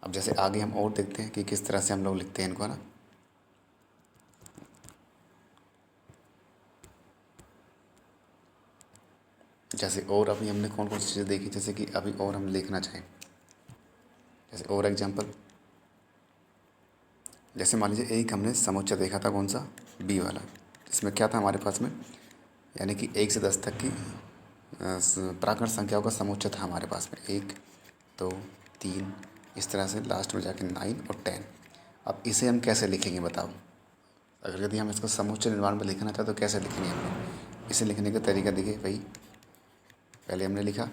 अब जैसे आगे हम और देखते हैं कि किस तरह से हम लोग लिखते हैं इनको, है ना। जैसे और अभी हमने कौन कौन सी चीज़ें देखी, जैसे कि अभी और हम लिखना चाहें, जैसे और एग्जांपल, जैसे मान लीजिए एक हमने समुच्चय देखा था कौन सा, बी वाला। इसमें क्या था हमारे पास में, यानी कि 1 से 10 तक की प्राकृत संख्याओं का समुच्चय था हमारे पास में, 1 2 3, इस तरह से लास्ट में जाके 9 और 10। अब इसे हम कैसे लिखेंगे बताओ, अगर यदि हम इसको समुच्चय निर्माण में लिखना चाहते तो कैसे लिखेंगे हम लोग। इसे लिखने का तरीका देखिए भाई, पहले हमने लिखा,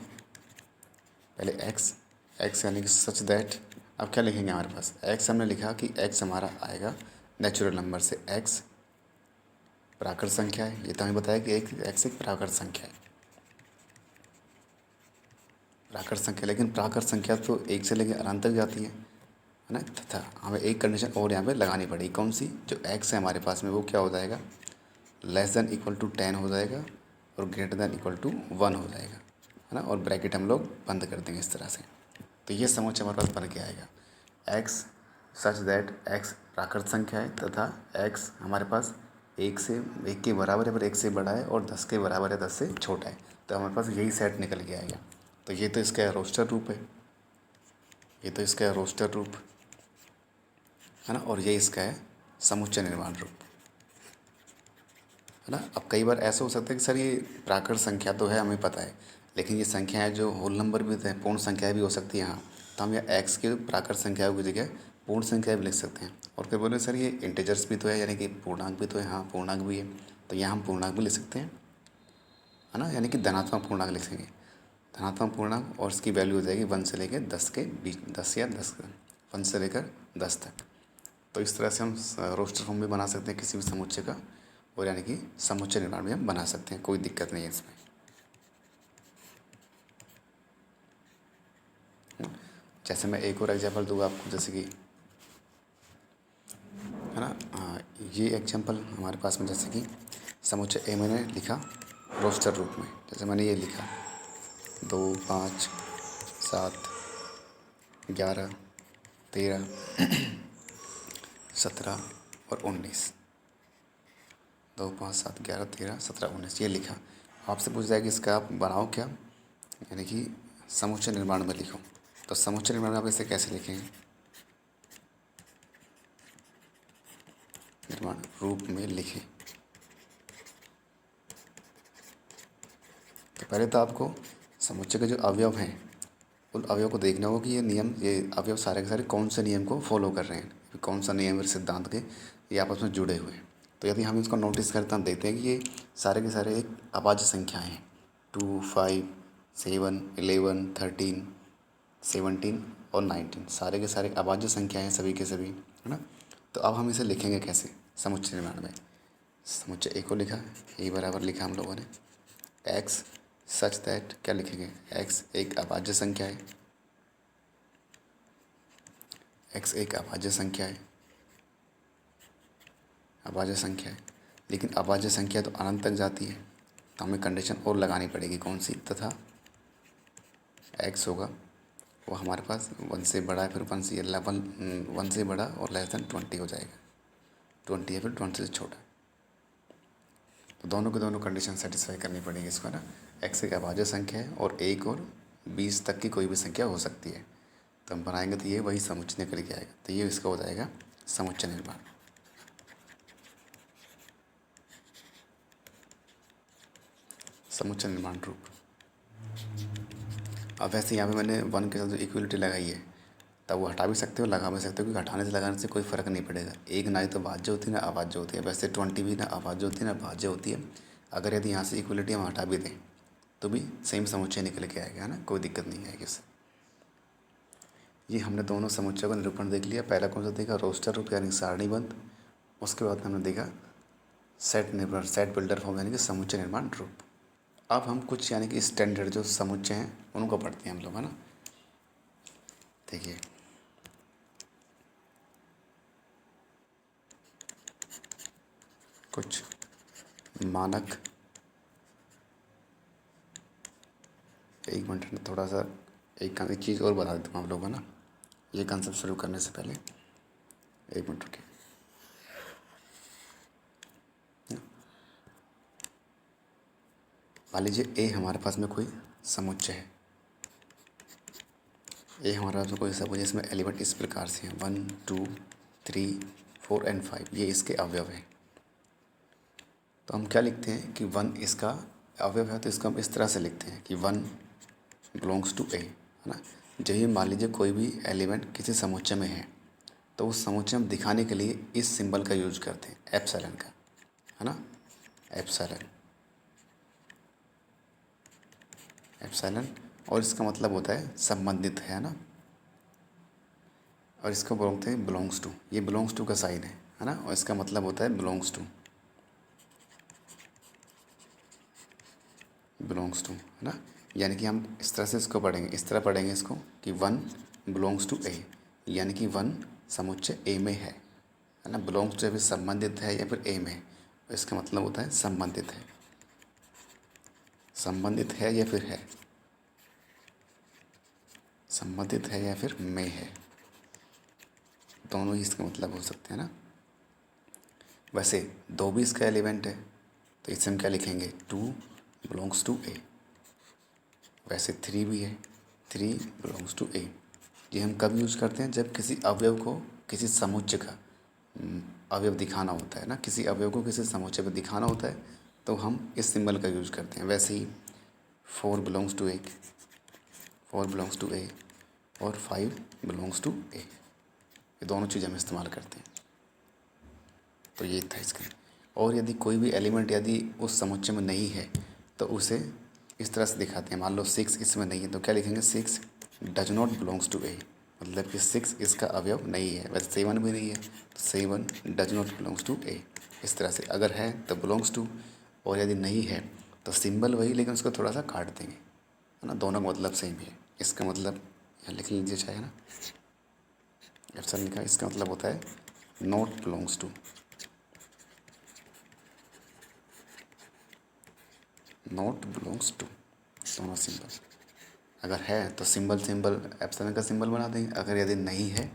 पहले एक्स, एक्स यानी कि सच दैट, अब क्या लिखेंगे हमारे पास, एक्स हमने लिखा कि एक्स हमारा आएगा नेचुरल नंबर से, एक्स प्राकृत संख्या है, ये तो हमें बताया कि एक एक्स एक प्राकृत संख्या है, प्राकृत संख्या। लेकिन प्राकृत संख्या तो एक से लेकर अनंत तक जाती है ना, तथा हमें एक कंडीशन और यहाँ पे लगानी पड़ेगी, कौन सी, जो एक्स है हमारे पास में वो क्या हो जाएगा, लेस देन इक्वल टू 10 हो जाएगा और ग्रेटर देन इक्वल टू 1 हो जाएगा, है ना, और ब्रैकेट हम लोग बंद कर देंगे इस तरह से। तो ये समुच्चय हमारे पास बन के आएगा, एक्स सच दैट एक्स प्राकृत संख्या है तथा एक्स हमारे पास एक के बराबर है पर एक से बड़ा है और 10 के बराबर है 10 से छोटा है, तो हमारे पास यही सेट निकल के आएगा। तो ये तो इसका रोस्टर रूप है, ये तो इसका रोस्टर रूप है ना, और ये इसका है समुच्चय निर्माण रूप, है ना। अब कई बार ऐसा हो सकता है कि सर ये प्राकृत संख्या तो है हमें पता है, लेकिन ये संख्याएं जो होल नंबर भी होते हैं, पूर्ण संख्याएं भी हो सकती हैं, हाँ, तो हम यहाँ एक्स के प्राकृत संख्याओं की जगह पूर्ण संख्याएं भी लिख सकते हैं। और फिर बोले सर ये इंटीजर्स भी तो है, यानी कि पूर्णांक भी तो है, हाँ पूर्णांक भी है, तो यहाँ हम पूर्णांक भी लिख सकते हैं, है ना, यानी कि धनात्मक पूर्णांक लिखेंगे, धनात्मक पूर्णांक, और इसकी वैल्यू हो जाएगी 1 से लेकर 10 के बीच, 10 या 10, 1 से लेकर 10 तक। तो इस तरह से हम रोस्टर फॉर्म भी बना सकते हैं किसी भी समुच्चय का, और यानी कि समुच्चय निर्माण भी हम बना सकते हैं, कोई दिक्कत नहीं है इसमें। जैसे मैं एक और एग्जांपल दूंगा आपको, जैसे कि, है ना, ये एग्जांपल हमारे पास में, जैसे कि समुच्चय ए मैंने लिखा रोस्टर रूप में, जैसे मैंने ये लिखा 2 5 7 11 13 17 और 19, 2 5 7 11 13 17 19 ये लिखा। आपसे पूछ जाएगा इसका आप बनाओ क्या, यानी कि समुच्चय निर्माण में लिखो। तो समुच्चय निर्माण में आप इसे कैसे लिखेंगे, निर्माण रूप में लिखें। तो पहले तो आपको समुच्चय के जो अवयव हैं उन अवयव को देखना होगा कि ये नियम, ये अवयव सारे के सारे कौन से नियम को फॉलो कर रहे हैं, कौन सा नियम और सिद्धांत के ये आपस में जुड़े हुए हैं। तो यदि हम इसको नोटिस करते हैं, देखते हैं कि ये सारे के सारे एक अभाज्य संख्याएँ हैं, 2 5 7 11 13 17 और 19, सारे के सारे अभाज्य संख्या हैं सभी के सभी, है ना। तो अब हम इसे लिखेंगे कैसे समुच्चय निर्माण में। समुच्चय ए को लिखा, ए बराबर लिखा हम लोगों ने, एक्स सच दैट, क्या लिखेंगे, एक्स एक अभाज्य संख्या है, एक्स एक अभाज्य संख्या है, अभाज्य संख्या है, लेकिन अभाज्य संख्या तो अनंत तक जाती है, तो हमें कंडीशन और लगानी पड़ेगी, कौन सी, तथा एक्स होगा वो हमारे पास 1 से बड़ा है, फिर 1 से 1 से बड़ा और लेस देन 20 हो जाएगा, 20 है फिर 20 से छोटा। तो दोनों के दोनों कंडीशन सेटिस्फाई करनी पड़ेगी इसको, ना। एक्स एक अभाज्य संख्या है और 1 और 20 तक की कोई भी संख्या हो सकती है, तो हम बनाएंगे तो ये वही समुच्चय निकल के आएगा, तो ये इसका हो जाएगा समुच्चय निर्माण। समुच्चय निर्माण रूप। अब वैसे यहाँ पे मैंने 1 के साथ जो इक्वलिटी लगाई है, तब वो हटा भी सकते हो लगा भी सकते हो, क्योंकि हटाने से लगाने से कोई फ़र्क नहीं पड़ेगा, एक ना ही तो भाज्य होती है ना अभाज्य होती है, वैसे 20 भी ना अभाज्य होती है ना भाज्य होती है। अगर यदि यहाँ से इक्वलिटी हम हटा भी दें तो भी सेम समुच्चय निकल के आएगा, है ना, कोई दिक्कत नहीं आएगी उससे। ये हमने दोनों समुच्चय का निरूपण देख लिया। पहला कौन सा देखा, रोस्टर रूप यानी सारणीबद्ध। उसके बाद हमने देखा सेट निर्माण, सेट बिल्डर फॉर्म यानी कि समुच्चय निर्माण रूप। अब हम कुछ यानी कि स्टैंडर्ड जो समुच्चय हैं उनको पढ़ते हैं हम लोग, है ना। देखिए कुछ मानक, एक मिनट में थोड़ा सा एक चीज़ और बता देता हूँ आप लोग, है ना, ये कंसेप्ट शुरू करने से पहले 1 मिनट रुकिए। मान लीजिए ए हमारे पास में कोई समुच्चय है, ए हमारे पास में कोई समुच्चय, इसमें एलिमेंट इस प्रकार से हैं 1 2 3 4 एंड 5 ये इसके अवयव हैं। तो हम क्या लिखते हैं कि 1 इसका अवयव है, तो इसको हम इस तरह से लिखते हैं कि 1 बिलोंग्स टू ए, है ना। जब ये मान लीजिए कोई भी एलिमेंट किसी समुच्चय में है, तो उस समुच्चय में दिखाने के लिए इस सिंबल का यूज करते हैं, एप्सिलॉन का, है ना। एप्सिलॉन, एप्सिलॉन, और इसका मतलब होता है संबंधित है ना। और इसको बोलते हैं बिलोंग्स टू, ये बिलोंग्स टू का साइन है ना। और इसका मतलब होता है बिलोंग्स टू, बिलोंग्स टू, है ना। यानी कि हम इस तरह से इसको पढ़ेंगे, इस तरह पढ़ेंगे इसको कि 1 बिलोंग्स टू ए, यानी कि 1 समुच्चय ए में है ना। बिलोंग्स टू फिर संबंधित है या फिर ए में है, तो इसका मतलब होता है संबंधित है, संबंधित है या फिर है, संबंधित है या फिर में है, दोनों ही इसका मतलब हो सकते हैं ना। वैसे 2 भी इसका एलिमेंट है, तो इसे हम क्या लिखेंगे, 2 बिलोंग्स टू ए। वैसे 3 भी है, 3 बिलोंग्स टू ए। ये हम कब यूज़ करते हैं, जब किसी अवयव को किसी समुच्चय का अवयव दिखाना होता है ना, किसी अवयव को किसी समुच्चय पर दिखाना होता है, तो हम इस सिंबल का यूज़ करते हैं। वैसे ही 4 belongs to A, 4 belongs to A, और 5 बिलोंग्स टू ए, ये दोनों चीज़ हम इस्तेमाल करते हैं। तो ये था इसका। और यदि कोई भी एलिमेंट यदि उस समुच्चय में नहीं है, तो उसे इस तरह से दिखाते हैं। मान लो 6 इसमें नहीं है, तो क्या लिखेंगे, 6 डज नॉट बिलोंग्स टू ए, मतलब कि 6 इसका अवयव नहीं है। वैसे 7 भी नहीं है, तो 7 डज नॉट बिलोंग्स टू ए। इस तरह से अगर है तो बिलोंग्स टू, और यदि नहीं है तो सिंबल वही, लेकिन उसको थोड़ा सा काट देंगे, है ना। दोनों का मतलब सेम है। इसका मतलब यहाँ लिख लीजिए चाहे ना, एप्सिलॉन लिखा, इसका मतलब होता है not belongs to, not belongs to, दोनों सिंबल। अगर है तो सिंबल एप्सिलॉन का सिंबल बना देंगे, अगर यदि नहीं है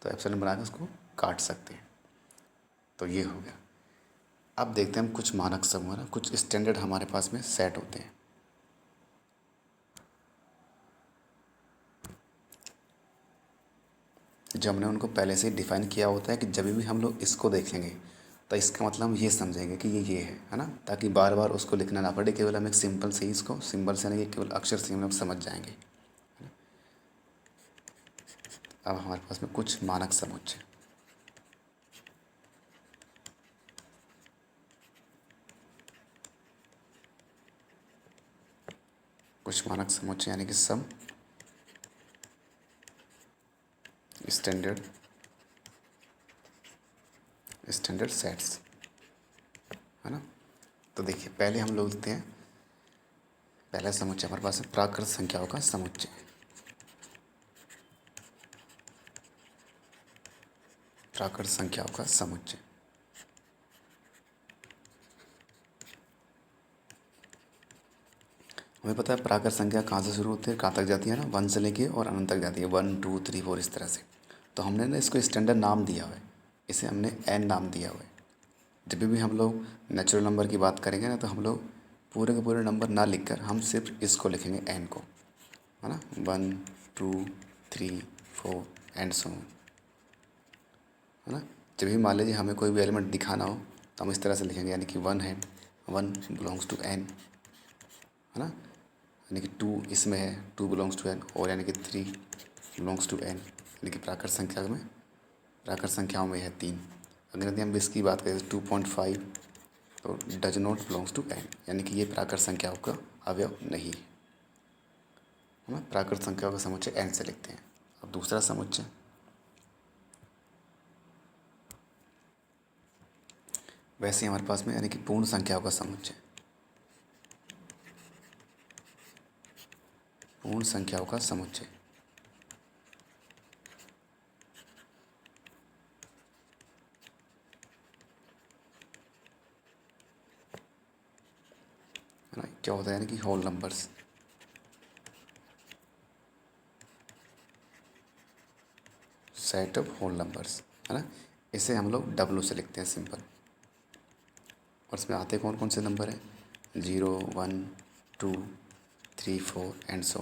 तो एप्सिलॉन बना के उसको काट सकते हैं। तो ये हो गया। अब देखते हैं हम कुछ मानक समूह, ना कुछ स्टैंडर्ड हमारे पास में सेट होते हैं। जो हमने उनको पहले से ही डिफाइन किया होता है कि जब भी हम लोग इसको देखेंगे तो इसका मतलब हम ये समझेंगे कि ये है ना, ताकि बार बार उसको लिखना ना पड़े, केवल हम एक सिंपल से ही इसको, सिंबल से नहीं, केवल अक्षर से हम लोग समझ जाएंगे। अब हमारे पास में कुछ मानक समुच्चय, कुछ मानक समुच्चय यानी कि सम स्टैंडर्ड, स्टैंडर्ड सेट्स, है ना। तो देखिए पहले हम लोग लिखते हैं, पहला समुच्चय हमारे पास है प्राकृत संख्याओं का समुच्चय, प्राकृत संख्याओं का समुच्चय। हमें पता है प्राकृत संख्या कहाँ से शुरू होती है, कहाँ तक जाती है ना, 1 से लेके और अनंत तक जाती है, 1 2 3 4 इस तरह से। तो हमने ना इसको स्टैंडर्ड नाम दिया हुआ है, इसे हमने एन नाम दिया हुआ है। जब भी हम लोग नेचुरल नंबर की बात करेंगे ना, तो हम लोग पूरे के पूरे नंबर ना लिखकर हम सिर्फ इसको लिखेंगे, एन को, है ना। 1 2 3 4 एंड सो, है ना। जब भी मान लीजिए हमें कोई भी एलिमेंट दिखाना हो, तो हम इस तरह से लिखेंगे, यानी कि 1 है, 1 बिलोंग्स टू एन, है ना। यानी कि 2 इसमें है, 2 बिलोंग्स टू एन, और यानी कि 3 बिलोंग्स टू एन, यानी कि प्राकृत संख्या में, प्राकृत संख्याओं में है 3। अगर यदि हम इसकी बात करें 2.5, तो does not belongs to N, यानी कि ये प्राकृत संख्याओं का अवयव नहीं है ना। प्राकृत संख्याओं का समुच्चय एन से लिखते हैं। अब दूसरा समुच्चय, वैसे ही हमारे पास में, यानी कि पूर्ण संख्याओं का समुच्चय, पूर्ण संख्याओं का समुच्चय, है ना। क्या होता है, यानी कि whole numbers, set of whole numbers, है ना। इसे हम लोग डब्लू से लिखते हैं, सिंपल। और इसमें आते कौन कौन से नंबर हैं, 0 1 2 3 4 एंड सो,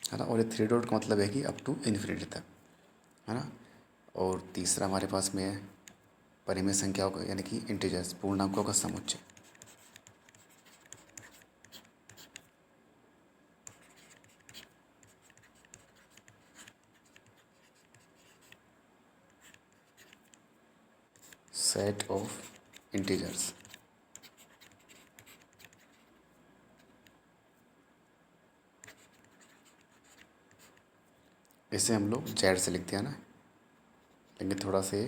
है ना। और ये 3 डॉट का मतलब है कि अप टू इन्फिनिटी तक, है ना। और तीसरा हमारे पास में है परिमेय संख्याओं का यानी कि इंटीजर्स, पूर्णांकों का समुच्चय। Set of integers. इसे हम लोग जेड से लिखते हैं ना, लेकिन थोड़ा से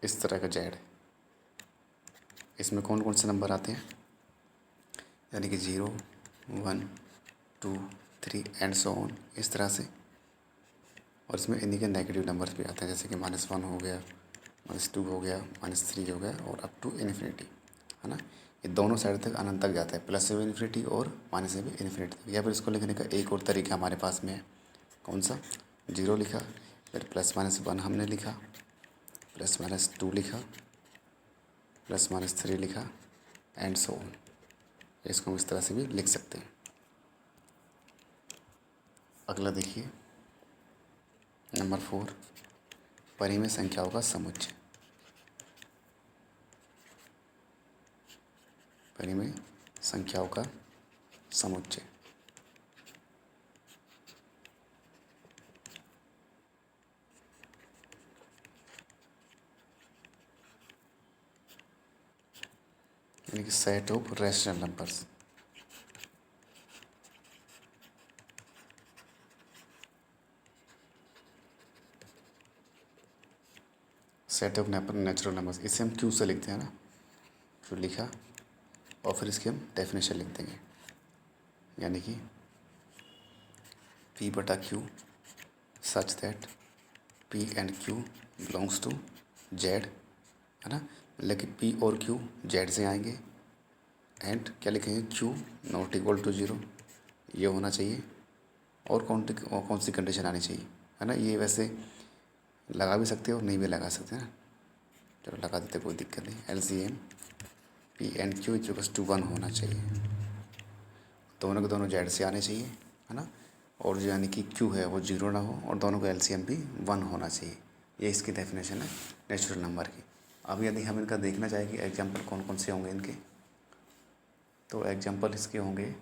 इस तरह का जेड। इसमें कौन कौन से नंबर आते हैं, यानी कि 0, 1, 2, 3 एंड सो ऑन, इस तरह से। और इसमें इन्हीं के नेगेटिव नंबर्स भी आते हैं, जैसे कि -1 हो गया, -2 हो गया, -3 हो गया और अप टू इन्फिनिटी, है ना। ये दोनों साइड तक अनंत तक जाता है, प्लस से भी इन्फिनिटी और माइनस से भी इन्फिनिटी तक। या फिर इसको लिखने का एक और तरीका हमारे पास में है, कौन सा, 0 लिखा, फिर +-1 हमने लिखा, +-2 लिखा, +-3 लिखा एंड सो ऑन। इसको हम इस तरह से भी लिख सकते हैं। अगला देखिए नंबर 4, परिमेय संख्याओं का समुच्चय। परिमेय संख्याओं का समुच्चय। यानी कि set of rational numbers. Set of natural numbers, इसे हम क्यू से लिखते हैं ना, क्यू लिखा और फिर इसकी हम डेफिनेशन लिख देंगे, यानी कि P/Q such that P and Q belongs to Z, है ना। मतलब कि P और Q Z से आएंगे एंड क्या लिखेंगे, Q नॉट इक्वल टू 0, ये होना चाहिए। और कौन सी कंडीशन आनी चाहिए, है ना। ये वैसे लगा भी सकते हो और नहीं भी लगा सकते हैं, चलो लगा देते, कोई दिक्कत नहीं। LCM P and Q equals to 1 होना चाहिए, दोनों के दोनों जेड से आने चाहिए, है ना। और जो यानी कि Q है वो 0 ना हो और दोनों का LCM भी 1 होना चाहिए। ये इसकी डेफिनेशन है नेचुरल नंबर की। अब यदि हम इनका देखना चाहें कि एग्जाम्पल कौन कौन से होंगे इनके, तो एग्जाम्पल इसके होंगे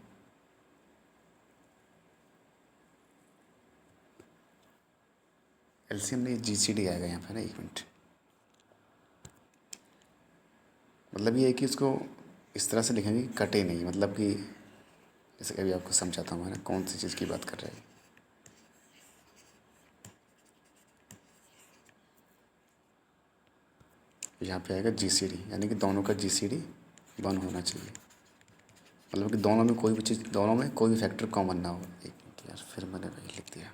LCM नहीं, GCD आएगा यहाँ पे ना, 1 मिनट। मतलब ये है कि इसको इस तरह से लिखेंगे कि कटे नहीं, मतलब कि जैसे अभी आपको समझाता हूँ, है ना, कौन सी चीज़ की बात कर रहे हैं। यहाँ पे आएगा GCD, यानी कि दोनों का GCD 1 होना चाहिए, मतलब कि दोनों में कोई भी चीज़, दोनों में कोई भी फैक्टर कॉमन ना हो। एक मिनट यार, फिर मैंने वही लिख दिया।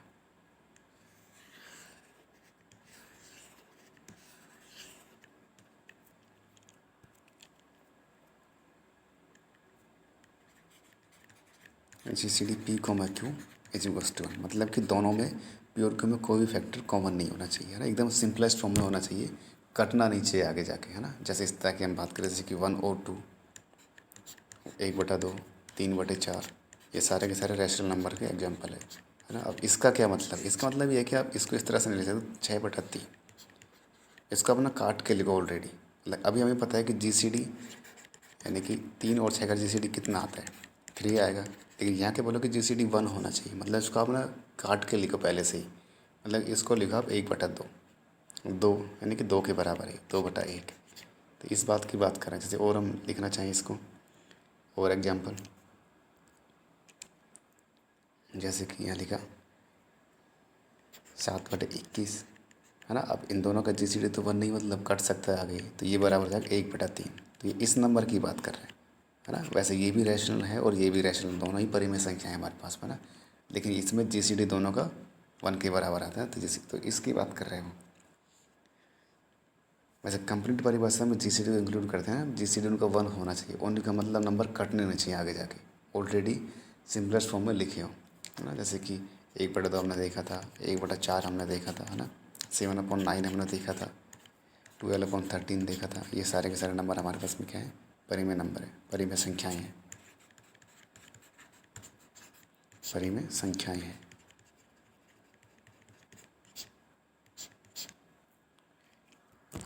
GCD P/Q is equals to 1, मतलब कि दोनों में P और Q में कोई भी फैक्टर कॉमन नहीं होना चाहिए, है ना। एकदम सिंपलेस्ट फॉर्म में होना चाहिए, कटना नहीं चाहिए आगे जाके, है ना। जैसे इस तरह की हम बात करें, जैसे कि 1 और 2, 1/2, 3/4, ये सारे के सारे रैशनल नंबर के एग्जाम्पल है ना। अब इसका क्या मतलब, इसका मतलब ये है कि आप इसको इस तरह से नहीं ले सकते 6/3, इसको अपना काट के लिखो ऑलरेडी। अभी हमें पता है कि GCD यानी कि 3 और 6 का GCD कितना आता है, 3 आएगा, लेकिन यहाँ के बोलो कि GCD 1 होना चाहिए, मतलब इसको आप ना काट के लिखो पहले से ही। मतलब इसको लिखो आप 1/2, 2 यानी कि 2 के बराबर है, 2/1। तो इस बात की बात करें, जैसे और हम लिखना चाहें इसको, और एग्जाम्पल जैसे कि यहाँ लिखा 7/21, है ना। अब इन दोनों का GCD तो 1 नहीं, मतलब कट सकता है आगे, तो ये बराबर जाएगा 1/3। तो ये इस नंबर की बात कर रहे हैं, है ना। वैसे ये भी रैशनल है और ये भी रैशनल, दोनों ही परिमेय संख्या है हमारे पास में ना, लेकिन इसमें GCD दोनों का 1 के बराबर आता है, तो इसकी बात कर रहे हो। वैसे कंप्लीट परिभाषा में GCD को इंक्लूड करते हैं, GCD उनका 1 होना चाहिए, ओनली का मतलब नंबर कटने नहीं चाहिए आगे जाके, ऑलरेडी सिंपलेस्ट फॉर्म में लिखे हो, है ना। जैसे कि 1/2 हमने देखा था, 1/4 हमने देखा था, है ना, 7/9 हमने देखा था, 12/13 देखा था। ये सारे के सारे नंबर हमारे पास में क्या है, परिमेय नंबर है, परिमेय संख्याएँ हैं, परिमेय संख्याएँ हैं।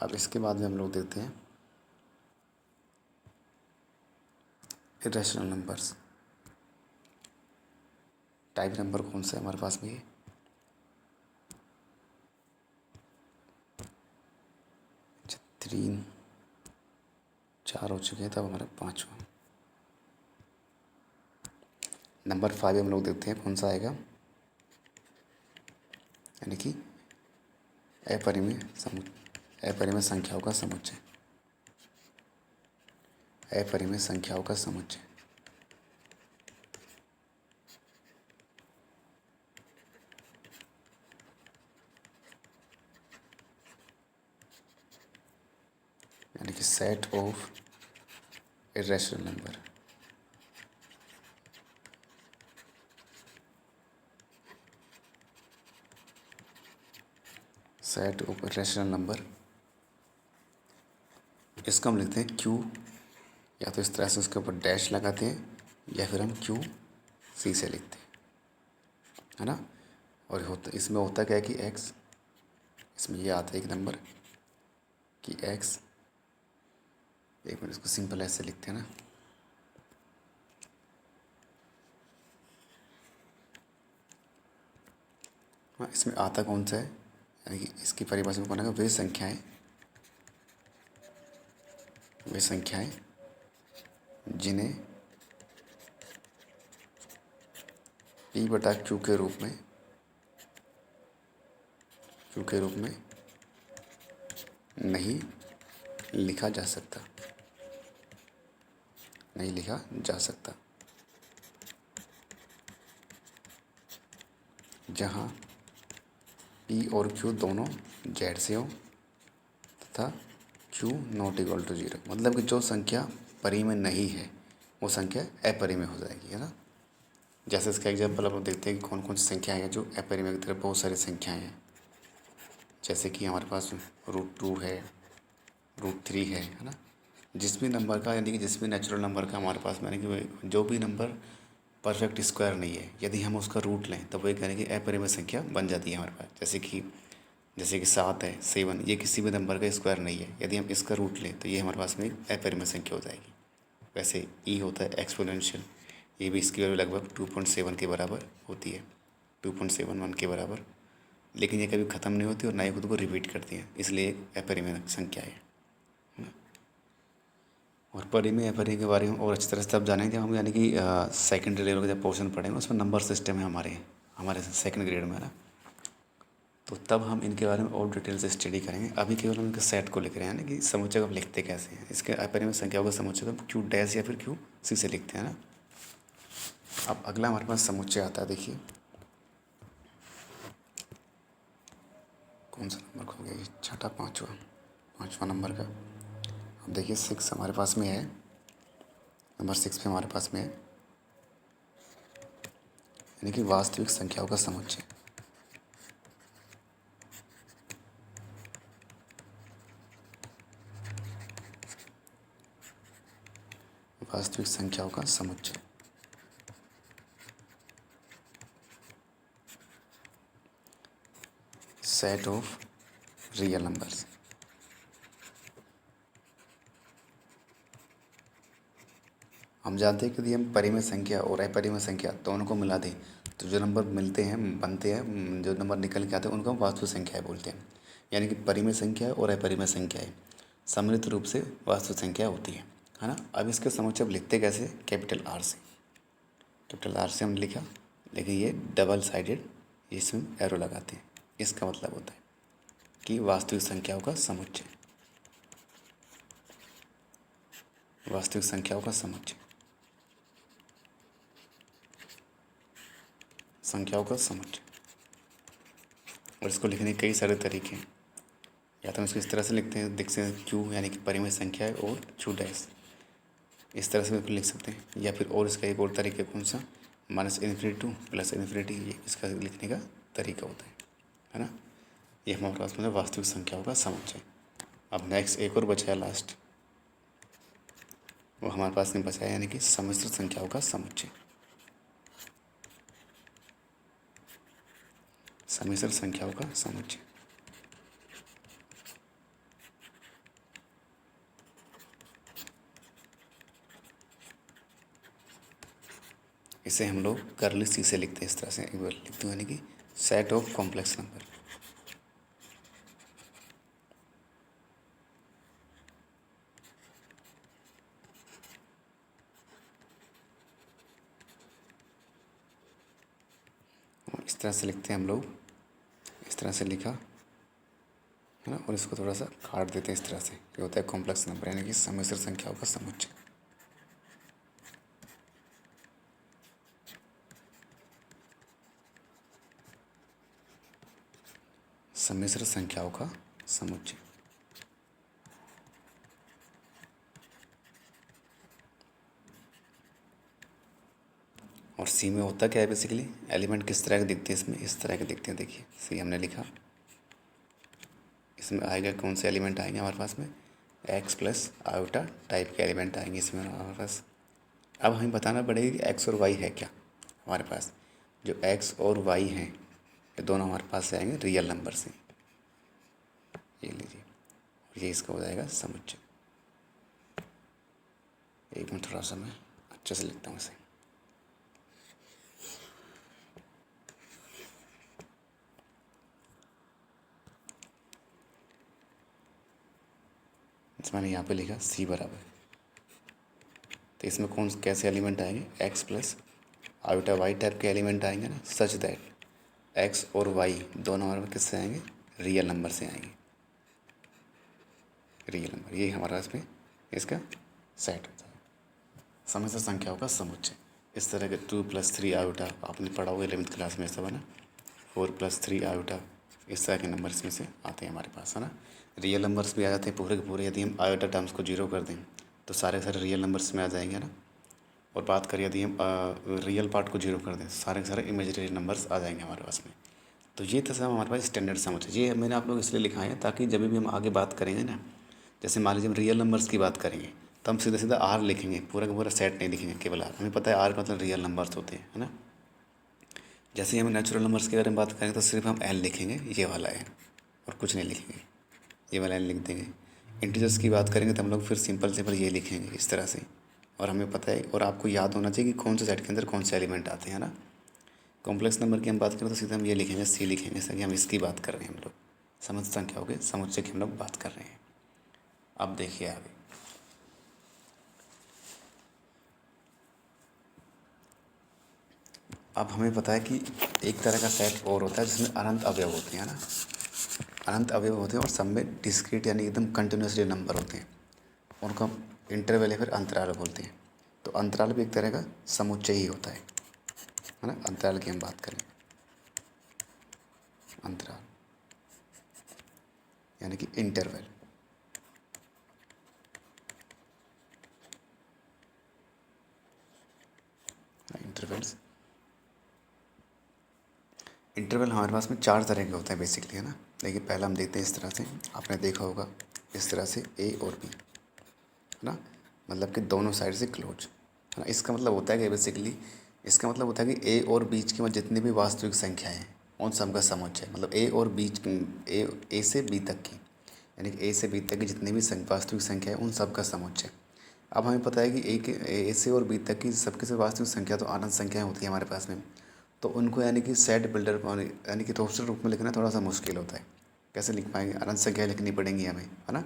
अब इसके बाद में हम लोग देखते हैं इरेशनल नंबर्स। टाइप नंबर कौन सा है हमारे पास में? ये अच्छा, 3 4 हो चुके हैं, तब हमारा 5वां नंबर 5 हम लोग देखते हैं कौन सा आएगा, यानी कि अपरिमेय संख्याओं का समुच्चय। अपरिमेय संख्याओं का समुच्चय। यानी कि set of irrational number. Set of irrational number, इसको हम लिखते हैं क्यू, या तो इस तरह से उसके ऊपर डैश लगाते हैं, या फिर हम क्यू सी से लिखते हैं, है ना। और इसमें होता क्या है कि एक्स, इसमें ये आता है एक नंबर कि एक्स, एक मिनट, इसको सिंपल ऐसे लिखते हैं ना, हाँ, इसमें आता कौन सा है, यानी कि इसकी परिभाषा में कौन आएगा, वे संख्याएं जिन्हें पी बटा क्यू के रूप में नहीं लिखा जा सकता, जहाँ पी और क्यू दोनों जेड से हो तथा क्यू नॉट इक्वल टू 0। मतलब कि जो संख्या परिमेय नहीं है वो संख्या अपरिमेय हो जाएगी, है ना। जैसे इसका एग्जाम्पल हम लोग देखते हैं कि कौन कौन सी संख्याएं हैं जो अपरिमेय की तरफ, बहुत सारी संख्याएं हैं। जैसे कि हमारे पास √2 है, √3 है ना। जिस भी नंबर का, यानी कि जिस भी नेचुरल नंबर का हमारे पास में, यानी कि जो भी नंबर परफेक्ट स्क्वायर नहीं है, यदि हम उसका रूट लें तो वो एक यानी कि अपरिमेय संख्या बन जाती है हमारे पास। जैसे कि 7 है, 7, ये किसी भी नंबर का स्क्वायर नहीं है, यदि हम इसका रूट लें तो ये हमारे पास में एक अपरिमेय संख्या हो जाएगी। वैसे ई होता है एक्सपोनेंशियल, ये भी इसकी वैल्यू लगभग 2.7 के बराबर होती है, 2.71 के बराबर। लेकिन ये कभी ख़त्म नहीं होती और ना ही खुद को रिपीट करती है, इसलिए एक अपरिमेय संख्या है। और परिमेय अपरिमेय के बारे में और अच्छी तरह से तब जानेंगे हम, यानी कि सेकेंडरी लेवल का जब पोर्शन पढ़ेंगे उसमें नंबर सिस्टम है हमारे सेकंड ग्रेड में, है ना। तो तब हम इनके बारे में और डिटेल से स्टडी करेंगे। अभी केवल हम इनके सेट को लिख रहे हैं, यानी कि समुच्चय को हम लिखते कैसे हैं। इसके अपरिमेय संख्याओं का समुच्चय को हम क्यू डैश या फिर क्यू सी से लिखते हैं ना। अब अगला हमारे पास समुच्चय आता है, देखिए कौन सा नंबर खो गया, छठा, पाँचवा नंबर का। अब देखिए 6 हमारे पास में है, नंबर 6 पे हमारे पास में है, यानी कि वास्तविक संख्याओं का समुच्चय। वास्तविक संख्याओं का समुच्चय। Set of real numbers. हम जानते हैं कि यदि हम परिमेय संख्या और अपरिमेय संख्या दोनों को मिला दें तो जो नंबर बनते हैं, जो नंबर निकल के आते हैं, उनको हम वास्तविक संख्याएं बोलते हैं। यानी कि परिमेय संख्या और अपरिमेय संख्याएं सम्मिलित रूप से वास्तविक संख्या होती है ना। अब इसके समुच्चय लिखते कैसे, कैपिटल आर से हमने लिखा, लेकिन ये डबल साइडेड, इसमें एरो लगाते हैं। इसका मतलब होता है कि वास्तविक संख्याओं का समुच्चय, वास्तविक संख्याओं का समुच्चय, संख्याओं का समुच्चय। और इसको लिखने के कई सारे तरीके हैं। या तो हम इसको इस तरह से लिखते हैं क्यू, यानी कि परिमेय संख्या है, और क्यू डैश, इस तरह से लिख सकते हैं। या फिर और इसका एक और तरीका कौन सा, -∞ टू +∞, ये इसका लिखने का तरीका होता है ना। ये हमारे पास में वास्तविक संख्याओं का समुच्चय। अब नेक्स्ट एक और बचा है लास्ट, वो हमारे पास में बचा है, यानी कि सम्मिश्र संख्याओं का समुच्चय। सम्मिश्र संख्याओं का समुच्चय। इसे हम लोग कर्ली सी से लिखते हैं, इस तरह से एक बार लिखते हैं, यानी कि सेट ऑफ कॉम्प्लेक्स नंबर। और इस तरह से लिखते हैं हम लोग, इस तरह से लिखा है ना, और इसको थोड़ा सा काट देते हैं इस तरह से। ये होता है कॉम्प्लेक्स नंबर, यानी कि सम्मिश्र संख्याओं का समुच्चय। सम्मिश्र संख्याओं का समुच्चय। और सी में होता क्या है बेसिकली, एलिमेंट किस तरह के दिखते हैं इसमें, इस तरह के दिखते हैं। देखिए सी हमने लिखा, इसमें आएगा कौन से एलिमेंट आएंगे हमारे पास में, एक्स प्लस आयोटा टाइप के एलिमेंट आएंगे इसमें हमारे पास। अब हमें बताना पड़ेगा कि एक्स और वाई है क्या हमारे पास। जो एक्स और वाई हैं ये दोनों हमारे पास से आएंगे रियल नंबर से। ये लीजिए, और ये इसका हो जाएगा समुच्चय। एक मिनट, थोड़ा सा मैं अच्छे से लिखता हूँ इसे। मैंने यहाँ पे लिखा सी बराबर, तो इसमें कौन कैसे एलिमेंट आएंगे, X plus iota Y type के एलिमेंट आएंगे ना, सच दैट एक्स और वाई दोनों हमारे पास किससे आएंगे, रियल नंबर से आएंगे। रियल नंबर ये हमारा इसमें इसका सेट होता है, सम्मिश्र संख्याओं का समुच्चय। इस तरह के 2+3 आयोटा आपने पढ़ा होगा 11th क्लास में, ऐसा बना 4+3 आयोटा, इस तरह के नंबर इसमें से आते हैं हमारे पास, है ना। रियल नंबर्स भी आ जाते हैं पूरे के पूरे। यदि हम आयोटा टर्म्स को जीरो कर दें तो सारे के सारे रियल नंबर्स में आ जाएंगे ना। और बात करें यदि हम रियल पार्ट को जीरो कर दें, सारे के सारे इमेजिनरी नंबर्स आ जाएंगे हमारे पास में। तो ये था सब हमारे पास स्टैंडर्ड सम है। ये मैंने आप लोग इसलिए लिखा है ताकि जब भी हम आगे बात करेंगे ना, जैसे मान लीजिए हम रियल नंबर्स की बात करेंगे तो हम सीधा सीधा आर लिखेंगे, पूरा का पूरा सेट नहीं लिखेंगे केवल आर। हमें पता है आर मतलब रियल नंबर्स होते हैं, है ना। जैसे ही हम नेचुरल नंबर्स के बारे में बात करेंगे तो सिर्फ हम एल लिखेंगे, ये वाला है, और कुछ नहीं लिखेंगे, ये वाला एल लिख देंगे। इंटीजर्स की बात करेंगे तो हम लोग फिर सिंपल सिंपल ये लिखेंगे इस तरह से। और हमें पता है और आपको याद होना चाहिए कि कौन से सेट के अंदर कौन से एलिमेंट आते हैं ना। कॉम्प्लेक्स नंबर की हम बात करें तो सीधा हम ये लिखेंगे सी लिखेंगे, जैसे कि हम इसकी बात कर रहे हैं, हम लोग समझ संख्याओं के समुच्चय की हम लोग बात कर रहे हैं। अब देखिए आगे, अब हमें पता है कि एक तरह का सेट और होता है जिसमें अनंत अवयव होते हैं ना। अनंत अवयव होते हैं और सब में डिस्क्रीट यानी एकदम कंटिन्यूसली नंबर होते हैं, उनको हम इंटरवल या फिर अंतराल बोलते हैं। तो अंतराल भी एक तरह का समुच्चय ही होता है ना। अंतराल की हम बात करें, अंतराल यानी कि इंटरवल। इंटरवल्स, इंटरवल हमारे पास में 4 तरह के होते हैं बेसिकली, है ना। देखिए पहला हम देखते हैं इस तरह से, आपने देखा होगा इस तरह से ए और बी, है ना, मतलब कि दोनों साइड से क्लोज, है ना। इसका मतलब होता है कि बेसिकली इसका मतलब होता है कि ए और बीच की जितनी भी वास्तविक संख्याएं हैं उन सब का समुच्चय है। मतलब ए और बीच ए से बी तक की, यानी कि ए से बी तक की जितनी भी वास्तविक संख्या है उन सब का समुच्चय। अब हमें पता है कि ए से और बी तक की सबकी सब वास्तविक संख्या तो अनंत संख्याएं होती है हमारे पास में। तो उनको यानी कि सेट बिल्डर यानी कि रोस्टर रूप में लिखना थोड़ा सा मुश्किल होता है। कैसे लिख पाएंगे, अनंत संख्या लिखनी पड़ेंगी हमें, है ना।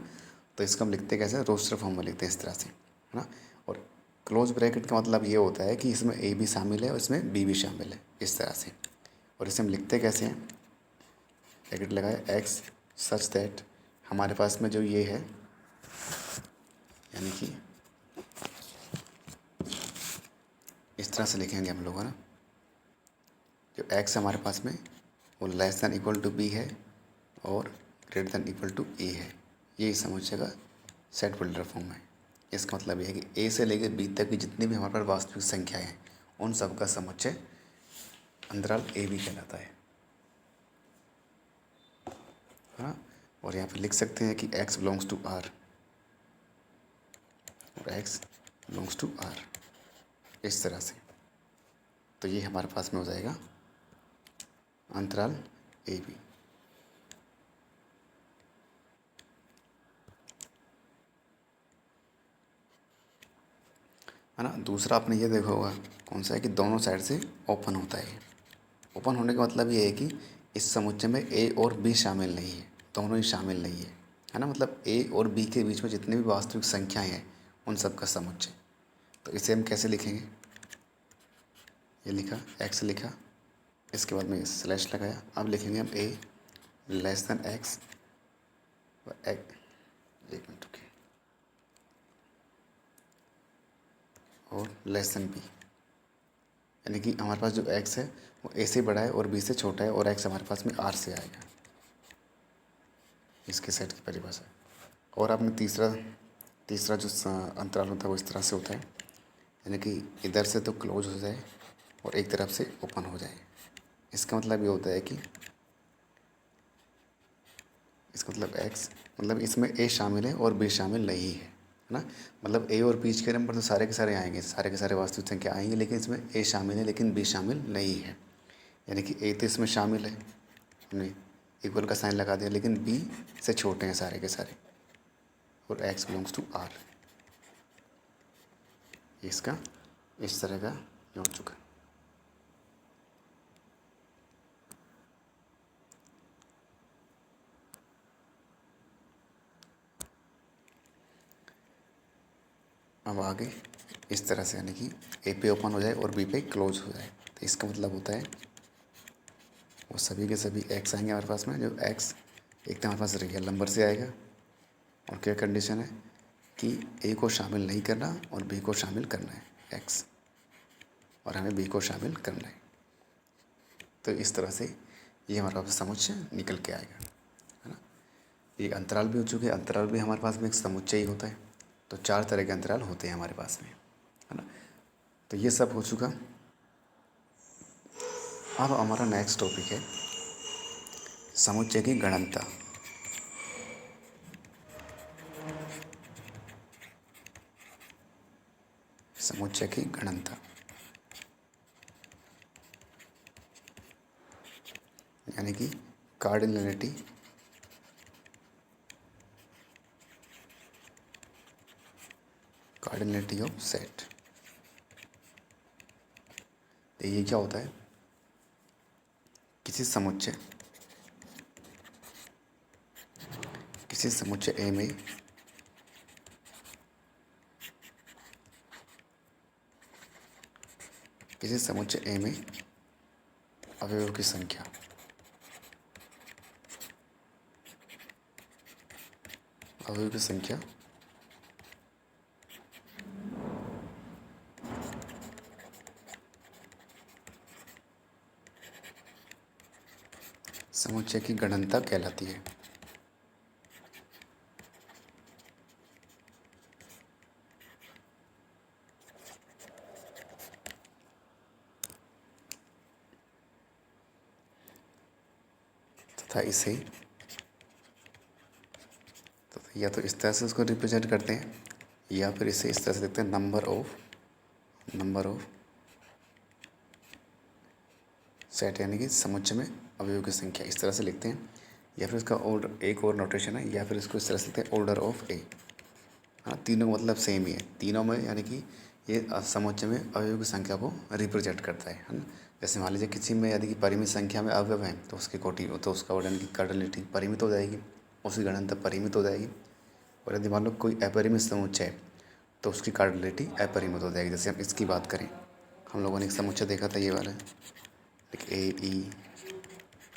तो इसको हम लिखते कैसे, रोस्टर फॉर्म में लिखते हैं इस तरह से, है ना। और क्लोज ब्रैकेट का मतलब ये होता है कि इसमें ए भी शामिल है और इसमें बी भी शामिल है, इस तरह से। और इसे हम लिखते कैसे हैं, ब्रैकेट लगाए एक्स सच दैट हमारे पास में जो ये है, यानी कि इस तरह से लिखेंगे हम लोग, है ना। जो एक्स हमारे पास में वो less than equal to B है और greater than equal to A है, ये समुच्चय सेट बिल्डर फॉर्म है। इसका मतलब ये है कि ए से लेकर बी तक की जितनी भी हमारे पास वास्तविक संख्याएं हैं उन सब का समुच्चय अंतराल ए बी कहलाता है, हाँ। और यहाँ पे लिख सकते हैं कि एक्स बिलोंग्स टू आर और एक्स बिलोंग्स टू आर, इस तरह से। तो ये हमारे पास में हो जाएगा अंतराल ए बी। है ना। दूसरा आपने ये देखा होगा कौन सा है कि दोनों साइड से ओपन होता है। ओपन होने का मतलब ये है कि इस समुच्चय में ए और बी शामिल नहीं है, दोनों ही शामिल नहीं है ना। मतलब ए और बी के बीच में जितनी भी वास्तविक संख्याएं हैं उन सब का समुच्चय। तो इसे हम कैसे लिखेंगे, ये लिखा एक्स लिखा, इसके बाद में स्लैश लगाया। अब लिखेंगे हम ए लेस देन एक्स एक मिनट रुकिए, और लेस देन बी, यानी कि हमारे पास जो x है वो a से बड़ा है और b से छोटा है, और x हमारे पास में r से आएगा, इसके सेट की परिभाषा। और आपने तीसरा जो अंतराल होता है वो इस तरह से होता है, यानी कि इधर से तो क्लोज हो जाए और एक तरफ से ओपन हो जाए। इसका मतलब ये होता है कि इसका मतलब x मतलब इसमें a शामिल है और b शामिल नहीं है ना। मतलब a और b के नंबर तो सारे के सारे आएंगे, सारे के सारे वास्तविक संख्या आएंगे, लेकिन इसमें a शामिल है लेकिन b शामिल नहीं है। यानी कि a तो इसमें शामिल है, हमने इक्वल का साइन लगा दिया, लेकिन b से छोटे हैं सारे के सारे, और x बिलोंग्स टू r। इसका इस तरह का ये हो चुका। अब आगे इस तरह से, यानी कि ए पे ओपन हो जाए और बी पे क्लोज हो जाए, तो इसका मतलब होता है वो सभी के सभी एक्स आएंगे हमारे पास में। जो एक्स एक तो हमारे पास रियल नंबर से आएगा, और क्या कंडीशन है कि ए को शामिल नहीं करना और बी को शामिल करना है एक्स, और हमें बी को शामिल करना है। तो इस तरह से ये हमारे पास समुच्चय निकल के आएगा, है ना। ये अंतराल भी हो चुके हैं, अंतराल भी हमारे पास में एक समुच्चय ही होता है। तो 4 तरह के अंतराल होते हैं हमारे पास में, है ना। तो ये सब हो चुका। अब हमारा नेक्स्ट टॉपिक है समुच्चय की गणनता। समुच्चय की गणनता यानी कि कार्डिनलिटी ऑफ सेट। तो ये क्या होता है, किसी समुच्चय ए में अवयवों की संख्या समुच्चय की गणनता कहलाती है। तथा इसे या तो इस तरह से उसको रिप्रेजेंट करते हैं, या फिर इसे इस तरह से देखते हैं नंबर ऑफ सेट, यानी कि समुच्चय में अवयवों की संख्या, इस तरह से लिखते हैं। या फिर इसका ऑर्डर एक और नोटेशन है, या फिर इसको इस तरह से लिखते हैं ऑर्डर ऑफ ए। हाँ, तीनों का मतलब सेम ही है तीनों में, यानी कि ये समुच्चय में अवयवों की संख्या को रिप्रेजेंट करता है ना। जैसे मान लीजिए किसी में यदि कि परिमित संख्या में अवयव हैं तो उसकी कोटि, तो उसका ऑर्डर यानी कि कार्डिनलिटी परिमित हो जाएगी, उसकी गणनता परिमित हो जाएगी। और यदि मान लो कोई अपरिमित समुच्चय है तो उसकी कार्डिनलिटी अपरिमित हो जाएगी। जैसे हम इसकी बात करें, हम लोगों ने एक समुच्चय देखा था ये वाला, एक ए ई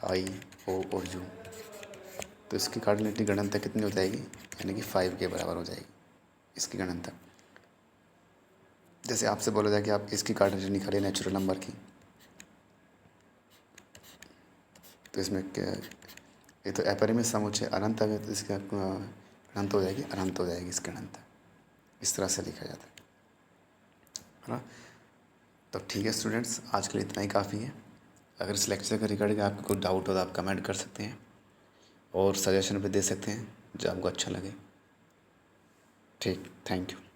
आई ओ और यू, तो इसकी कार्डिनलिटी गणनता कितनी हो जाएगी, यानी कि 5 के बराबर हो जाएगी इसकी गणनता। जैसे आपसे बोला जाए कि आप इसकी कार्डिनलिटी निकालिए नेचुरल नंबर की, तो इसमें क्या, ये तो अपरिमित समुच्चय अनंत है, तो इसका अनंत हो जाएगी, अनंत हो जाएगी इसकी गणनता। इस तरह से लिखा जाता है ना। तो ठीक है स्टूडेंट्स, आज के लिए इतना ही काफ़ी है। अगर इस लेक्चर के रिगार्डिंग आपको कोई डाउट हो तो आप कमेंट कर सकते हैं, और सजेशन भी दे सकते हैं जो आपको अच्छा लगे। ठीक, थैंक यू।